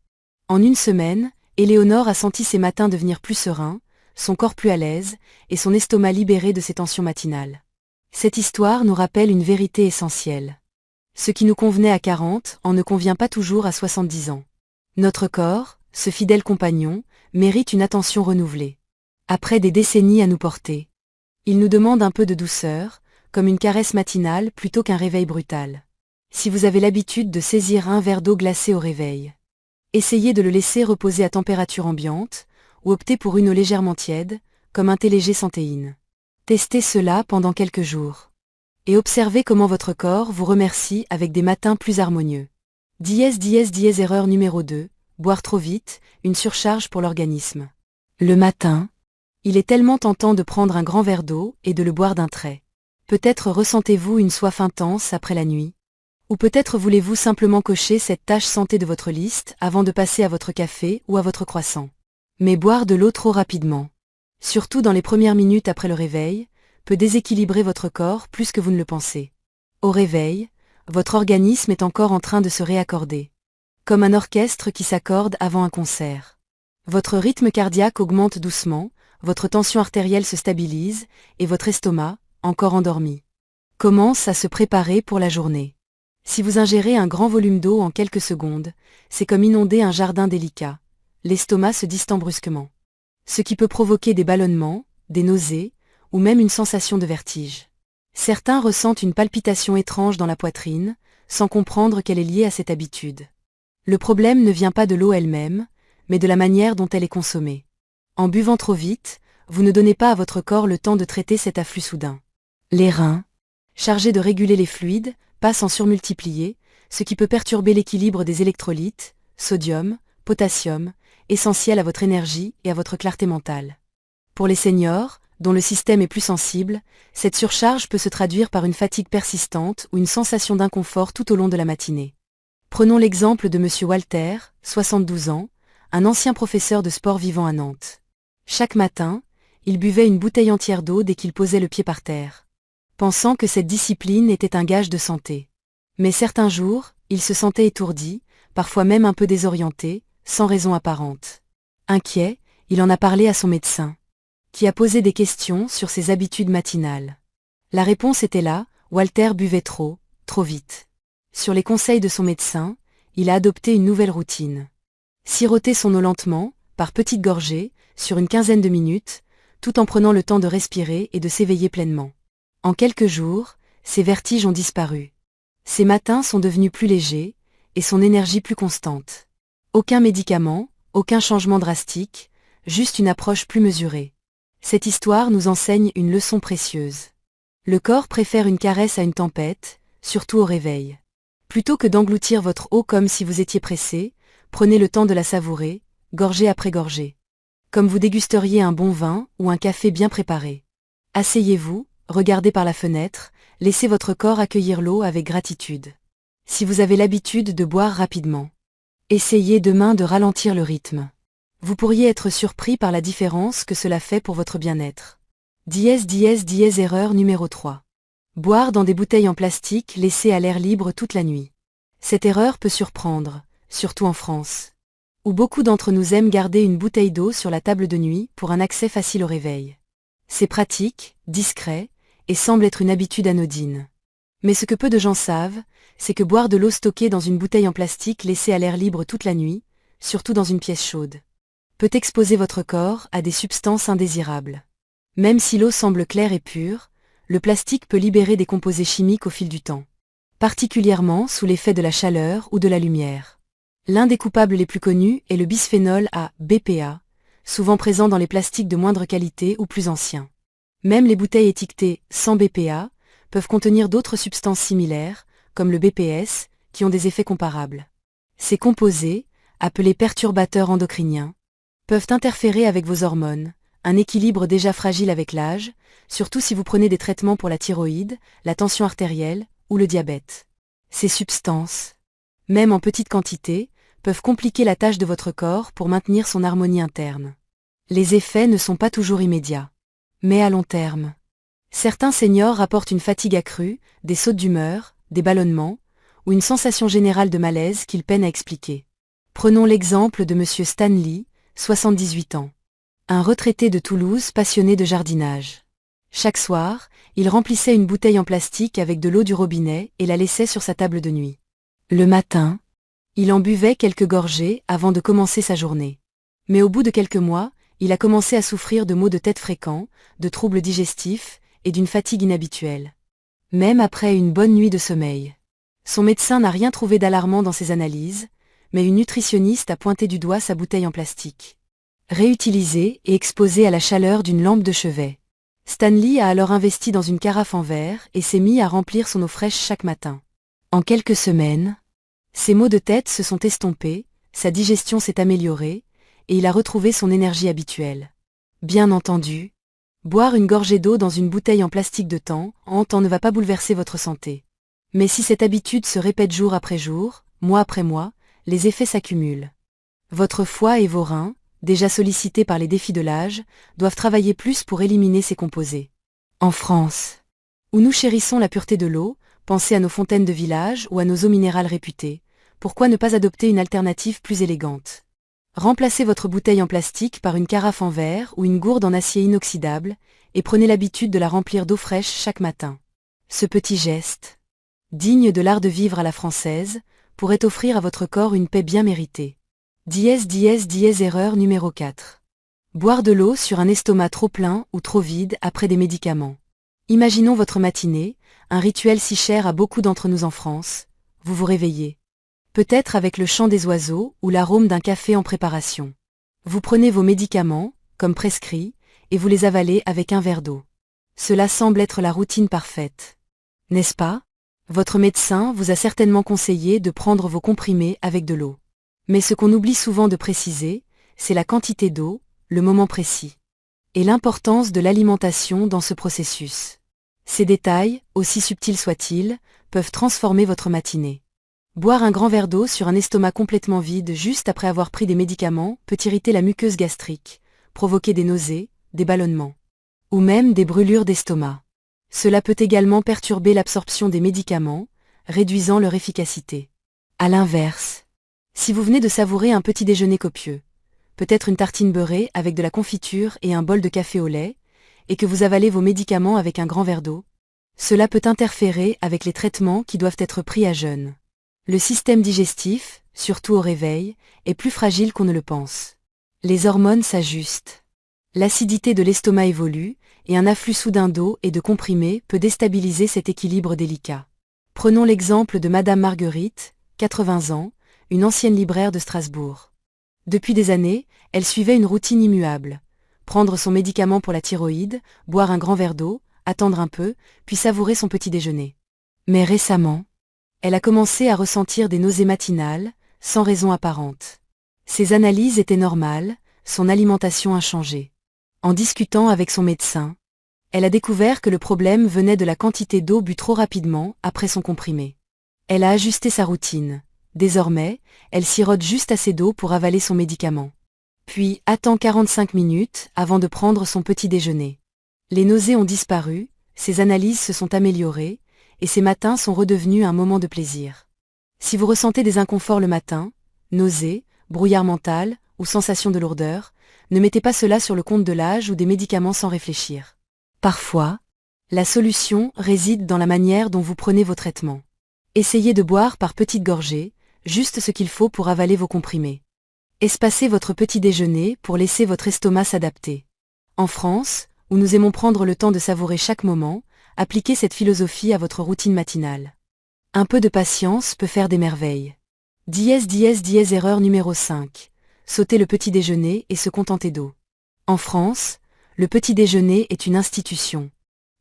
En une semaine, Éléonore a senti ses matins devenir plus sereins, son corps plus à l'aise, et son estomac libéré de ses tensions matinales. Cette histoire nous rappelle une vérité essentielle. Ce qui nous convenait à 40 ans ne convient pas toujours à 70 ans. Notre corps, ce fidèle compagnon, mérite une attention renouvelée. Après des décennies à nous porter, il nous demande un peu de douceur, comme une caresse matinale plutôt qu'un réveil brutal. Si vous avez l'habitude de saisir un verre d'eau glacée au réveil, essayez de le laisser reposer à température ambiante, ou optez pour une eau légèrement tiède, comme un thé léger sans théine. Testez cela pendant quelques jours. Et observez comment votre corps vous remercie avec des matins plus harmonieux. Erreur numéro 2, boire trop vite, une surcharge pour l'organisme. Le matin, Il est tellement tentant de prendre un grand verre d'eau et de le boire d'un trait. Peut-être ressentez-vous une soif intense après la nuit. Ou peut-être voulez-vous simplement cocher cette tâche santé de votre liste avant de passer à votre café ou à votre croissant. Mais boire de l'eau trop rapidement, surtout dans les premières minutes après le réveil, peut déséquilibrer votre corps plus que vous ne le pensez. Au réveil, votre organisme est encore en train de se réaccorder. Comme un orchestre qui s'accorde avant un concert. Votre rythme cardiaque augmente doucement, votre tension artérielle se stabilise, et votre estomac, encore endormi, commence à se préparer pour la journée. Si vous ingérez un grand volume d'eau en quelques secondes, c'est comme inonder un jardin délicat. L'estomac se distend brusquement. Ce qui peut provoquer des ballonnements, des nausées, ou même une sensation de vertige. Certains ressentent une palpitation étrange dans la poitrine, sans comprendre qu'elle est liée à cette habitude. Le problème ne vient pas de l'eau elle-même, mais de la manière dont elle est consommée. En buvant trop vite, vous ne donnez pas à votre corps le temps de traiter cet afflux soudain. Les reins, chargés de réguler les fluides, passent en surmultiplié, ce qui peut perturber l'équilibre des électrolytes, sodium, potassium, essentiels à votre énergie et à votre clarté mentale. Pour les seniors, dont le système est plus sensible, cette surcharge peut se traduire par une fatigue persistante ou une sensation d'inconfort tout au long de la matinée. Prenons l'exemple de M. Walter, 72 ans, un ancien professeur de sport vivant à Nantes. Chaque matin, il buvait une bouteille entière d'eau dès qu'il posait le pied par terre, pensant que cette discipline était un gage de santé. Mais certains jours, il se sentait étourdi, parfois même un peu désorienté, sans raison apparente. Inquiet, il en a parlé à son médecin, qui a posé des questions sur ses habitudes matinales. La réponse était là, Walter buvait trop vite. Sur les conseils de son médecin, il a adopté une nouvelle routine. Siroter son eau lentement, par petites gorgées, sur une quinzaine de minutes, tout en prenant le temps de respirer et de s'éveiller pleinement. En quelques jours, ses vertiges ont disparu. Ses matins sont devenus plus légers, et son énergie plus constante. Aucun médicament, aucun changement drastique, juste une approche plus mesurée. Cette histoire nous enseigne une leçon précieuse. Le corps préfère une caresse à une tempête, surtout au réveil. Plutôt que d'engloutir votre eau comme si vous étiez pressé, prenez le temps de la savourer, gorgée après gorgée. Comme vous dégusteriez un bon vin ou un café bien préparé. Asseyez-vous, regardez par la fenêtre, laissez votre corps accueillir l'eau avec gratitude. Si vous avez l'habitude de boire rapidement, essayez demain de ralentir le rythme. Vous pourriez être surpris par la différence que cela fait pour votre bien-être. Erreur numéro 3. Boire dans des bouteilles en plastique laissées à l'air libre toute la nuit. Cette erreur peut surprendre, surtout en France, où beaucoup d'entre nous aiment garder une bouteille d'eau sur la table de nuit pour un accès facile au réveil. C'est pratique, discret, et semble être une habitude anodine. Mais ce que peu de gens savent, c'est que boire de l'eau stockée dans une bouteille en plastique laissée à l'air libre toute la nuit, surtout dans une pièce chaude, peut exposer votre corps à des substances indésirables. Même si l'eau semble claire et pure, le plastique peut libérer des composés chimiques au fil du temps, particulièrement sous l'effet de la chaleur ou de la lumière. L'un des coupables les plus connus est le bisphénol A, BPA, souvent présent dans les plastiques de moindre qualité ou plus anciens. Même les bouteilles étiquetées sans BPA peuvent contenir d'autres substances similaires, comme le BPS, qui ont des effets comparables. Ces composés, appelés perturbateurs endocriniens, peuvent interférer avec vos hormones, un équilibre déjà fragile avec l'âge, surtout si vous prenez des traitements pour la thyroïde, la tension artérielle ou le diabète. Ces substances, même en petite quantité, peuvent compliquer la tâche de votre corps pour maintenir son harmonie interne. Les effets ne sont pas toujours immédiats, mais à long terme. Certains seniors rapportent une fatigue accrue, des sautes d'humeur, des ballonnements, ou une sensation générale de malaise qu'ils peinent à expliquer. Prenons l'exemple de M. Stanley, 78 ans. Un retraité de Toulouse passionné de jardinage. Chaque soir, il remplissait une bouteille en plastique avec de l'eau du robinet et la laissait sur sa table de nuit. Le matin, il en buvait quelques gorgées avant de commencer sa journée. Mais au bout de quelques mois, il a commencé à souffrir de maux de tête fréquents, de troubles digestifs et d'une fatigue inhabituelle. Même après une bonne nuit de sommeil. Son médecin n'a rien trouvé d'alarmant dans ses analyses, mais une nutritionniste a pointé du doigt sa bouteille en plastique. Réutilisée et exposée à la chaleur d'une lampe de chevet. Stanley a alors investi dans une carafe en verre et s'est mis à remplir son eau fraîche chaque matin. En quelques semaines, ses maux de tête se sont estompés, sa digestion s'est améliorée, et il a retrouvé son énergie habituelle. Bien entendu, boire une gorgée d'eau dans une bouteille en plastique de temps en temps ne va pas bouleverser votre santé. Mais si cette habitude se répète jour après jour, mois après mois, les effets s'accumulent. Votre foie et vos reins, déjà sollicités par les défis de l'âge, doivent travailler plus pour éliminer ces composés. En France, où nous chérissons la pureté de l'eau, pensez à nos fontaines de village ou à nos eaux minérales réputées. Pourquoi ne pas adopter une alternative plus élégante? Remplacez votre bouteille en plastique par une carafe en verre ou une gourde en acier inoxydable, et prenez l'habitude de la remplir d'eau fraîche chaque matin. Ce petit geste, digne de l'art de vivre à la française, pourrait offrir à votre corps une paix bien méritée. Erreur numéro 4. Boire de l'eau sur un estomac trop plein ou trop vide après des médicaments. Imaginons votre matinée, un rituel si cher à beaucoup d'entre nous en France. Vous vous réveillez. Peut-être avec le chant des oiseaux ou l'arôme d'un café en préparation. Vous prenez vos médicaments, comme prescrit, et vous les avalez avec un verre d'eau. Cela semble être la routine parfaite. N'est-ce pas? Votre médecin vous a certainement conseillé de prendre vos comprimés avec de l'eau. Mais ce qu'on oublie souvent de préciser, c'est la quantité d'eau, le moment précis. Et l'importance de l'alimentation dans ce processus. Ces détails, aussi subtils soient-ils, peuvent transformer votre matinée. Boire un grand verre d'eau sur un estomac complètement vide juste après avoir pris des médicaments peut irriter la muqueuse gastrique, provoquer des nausées, des ballonnements, ou même des brûlures d'estomac. Cela peut également perturber l'absorption des médicaments, réduisant leur efficacité. À l'inverse, si vous venez de savourer un petit déjeuner copieux, peut-être une tartine beurrée avec de la confiture et un bol de café au lait, et que vous avalez vos médicaments avec un grand verre d'eau, cela peut interférer avec les traitements qui doivent être pris à jeun. Le système digestif, surtout au réveil, est plus fragile qu'on ne le pense. Les hormones s'ajustent. L'acidité de l'estomac évolue, et un afflux soudain d'eau et de comprimés peut déstabiliser cet équilibre délicat. Prenons l'exemple de Madame Marguerite, 80 ans, une ancienne libraire de Strasbourg. Depuis des années, elle suivait une routine immuable. Prendre son médicament pour la thyroïde, boire un grand verre d'eau, attendre un peu, puis savourer son petit déjeuner. Mais récemment, elle a commencé à ressentir des nausées matinales, sans raison apparente. Ses analyses étaient normales, son alimentation inchangée. En discutant avec son médecin, elle a découvert que le problème venait de la quantité d'eau bue trop rapidement après son comprimé. Elle a ajusté sa routine. Désormais, elle sirote juste assez d'eau pour avaler son médicament. Puis attend 45 minutes avant de prendre son petit déjeuner. Les nausées ont disparu, ses analyses se sont améliorées, et ces matins sont redevenus un moment de plaisir. Si vous ressentez des inconforts le matin, nausées, brouillard mental ou sensation de lourdeur, ne mettez pas cela sur le compte de l'âge ou des médicaments sans réfléchir. Parfois, la solution réside dans la manière dont vous prenez vos traitements. Essayez de boire par petites gorgées, juste ce qu'il faut pour avaler vos comprimés. Espacez votre petit déjeuner pour laisser votre estomac s'adapter. En France, où nous aimons prendre le temps de savourer chaque moment, appliquez cette philosophie à votre routine matinale. Un peu de patience peut faire des merveilles. Erreur numéro 5. Sauter le petit déjeuner et se contenter d'eau. En France, le petit déjeuner est une institution.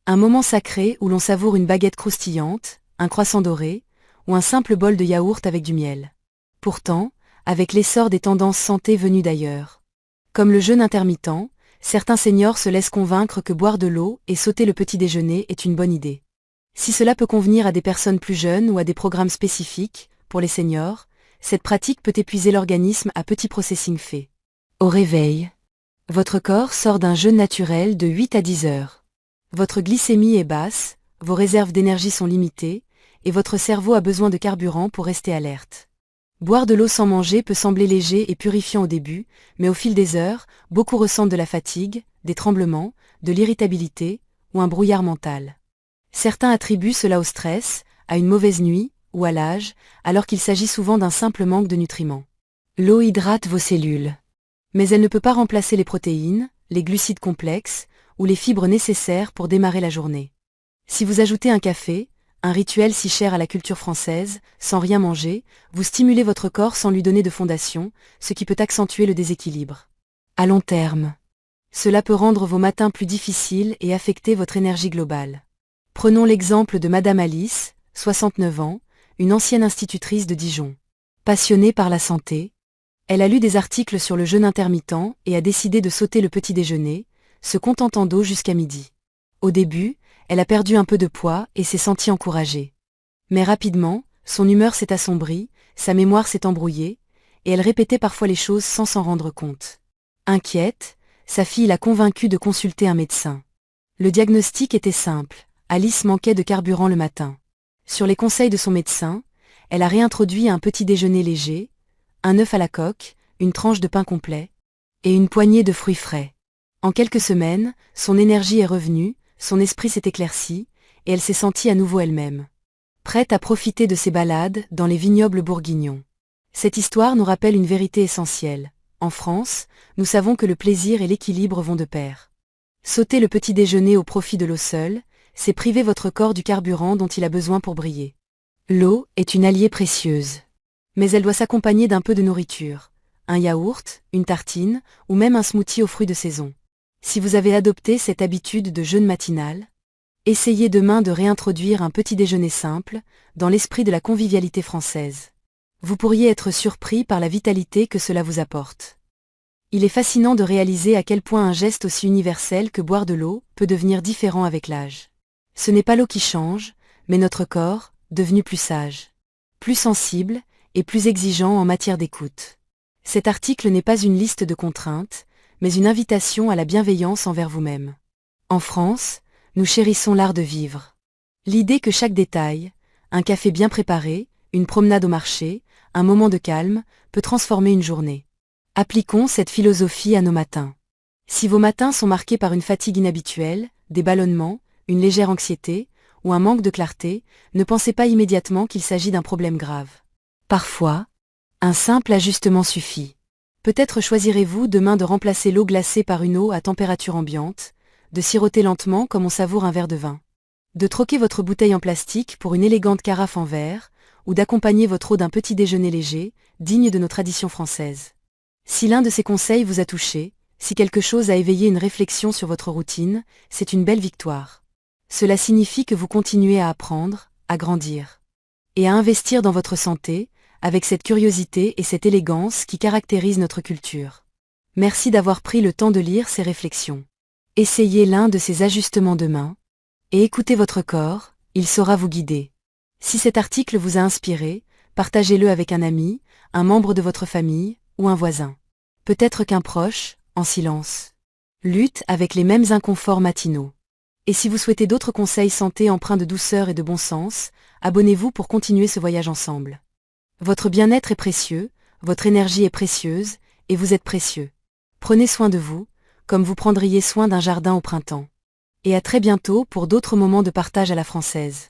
Un moment sacré où l'on savoure une baguette croustillante, un croissant doré, ou un simple bol de yaourt avec du miel. Pourtant, avec l'essor des tendances santé venues d'ailleurs, comme le jeûne intermittent, certains seniors se laissent convaincre que boire de l'eau et sauter le petit déjeuner est une bonne idée. Si cela peut convenir à des personnes plus jeunes ou à des programmes spécifiques, pour les seniors, cette pratique peut épuiser l'organisme à petit processing fait. Au réveil, votre corps sort d'un jeûne naturel de 8 à 10 heures. Votre glycémie est basse, vos réserves d'énergie sont limitées, et votre cerveau a besoin de carburant pour rester alerte. Boire de l'eau sans manger peut sembler léger et purifiant au début, mais au fil des heures, beaucoup ressentent de la fatigue, des tremblements, de l'irritabilité, ou un brouillard mental. Certains attribuent cela au stress, à une mauvaise nuit, ou à l'âge, alors qu'il s'agit souvent d'un simple manque de nutriments. L'eau hydrate vos cellules. Mais elle ne peut pas remplacer les protéines, les glucides complexes, ou les fibres nécessaires pour démarrer la journée. Si vous ajoutez un café, un rituel si cher à la culture française, sans rien manger, vous stimulez votre corps sans lui donner de fondation, ce qui peut accentuer le déséquilibre. À long terme, cela peut rendre vos matins plus difficiles et affecter votre énergie globale. Prenons l'exemple de Madame Alice, 69 ans, une ancienne institutrice de Dijon. Passionnée par la santé, elle a lu des articles sur le jeûne intermittent et a décidé de sauter le petit déjeuner, se contentant d'eau jusqu'à midi. Au début, elle a perdu un peu de poids et s'est sentie encouragée. Mais rapidement, son humeur s'est assombrie, sa mémoire s'est embrouillée, et elle répétait parfois les choses sans s'en rendre compte. Inquiète, sa fille l'a convaincue de consulter un médecin. Le diagnostic était simple, Alice manquait de carburant le matin. Sur les conseils de son médecin, elle a réintroduit un petit déjeuner léger, un œuf à la coque, une tranche de pain complet, et une poignée de fruits frais. En quelques semaines, son énergie est revenue, son esprit s'est éclairci, et elle s'est sentie à nouveau elle-même. Prête à profiter de ses balades dans les vignobles bourguignons. Cette histoire nous rappelle une vérité essentielle. En France, nous savons que le plaisir et l'équilibre vont de pair. Sauter le petit déjeuner au profit de l'eau seule, c'est priver votre corps du carburant dont il a besoin pour briller. L'eau est une alliée précieuse. Mais elle doit s'accompagner d'un peu de nourriture. Un yaourt, une tartine, ou même un smoothie aux fruits de saison. Si vous avez adopté cette habitude de jeûne matinal, essayez demain de réintroduire un petit déjeuner simple, dans l'esprit de la convivialité française. Vous pourriez être surpris par la vitalité que cela vous apporte. Il est fascinant de réaliser à quel point un geste aussi universel que boire de l'eau peut devenir différent avec l'âge. Ce n'est pas l'eau qui change, mais notre corps, devenu plus sage, plus sensible et plus exigeant en matière d'écoute. Cet article n'est pas une liste de contraintes, mais une invitation à la bienveillance envers vous-même. En France, nous chérissons l'art de vivre. L'idée que chaque détail, un café bien préparé, une promenade au marché, un moment de calme, peut transformer une journée. Appliquons cette philosophie à nos matins. Si vos matins sont marqués par une fatigue inhabituelle, des ballonnements, une légère anxiété, ou un manque de clarté, ne pensez pas immédiatement qu'il s'agit d'un problème grave. Parfois, un simple ajustement suffit. Peut-être choisirez-vous demain de remplacer l'eau glacée par une eau à température ambiante, de siroter lentement comme on savoure un verre de vin, de troquer votre bouteille en plastique pour une élégante carafe en verre, ou d'accompagner votre eau d'un petit déjeuner léger, digne de nos traditions françaises. Si l'un de ces conseils vous a touché, si quelque chose a éveillé une réflexion sur votre routine, c'est une belle victoire. Cela signifie que vous continuez à apprendre, à grandir, et à investir dans votre santé, avec cette curiosité et cette élégance qui caractérisent notre culture. Merci d'avoir pris le temps de lire ces réflexions. Essayez l'un de ces ajustements demain, et écoutez votre corps, il saura vous guider. Si cet article vous a inspiré, partagez-le avec un ami, un membre de votre famille, ou un voisin. Peut-être qu'un proche, en silence, lutte avec les mêmes inconforts matinaux. Et si vous souhaitez d'autres conseils santé empreints de douceur et de bon sens, abonnez-vous pour continuer ce voyage ensemble. Votre bien-être est précieux, votre énergie est précieuse, et vous êtes précieux. Prenez soin de vous, comme vous prendriez soin d'un jardin au printemps. Et à très bientôt pour d'autres moments de partage à la française.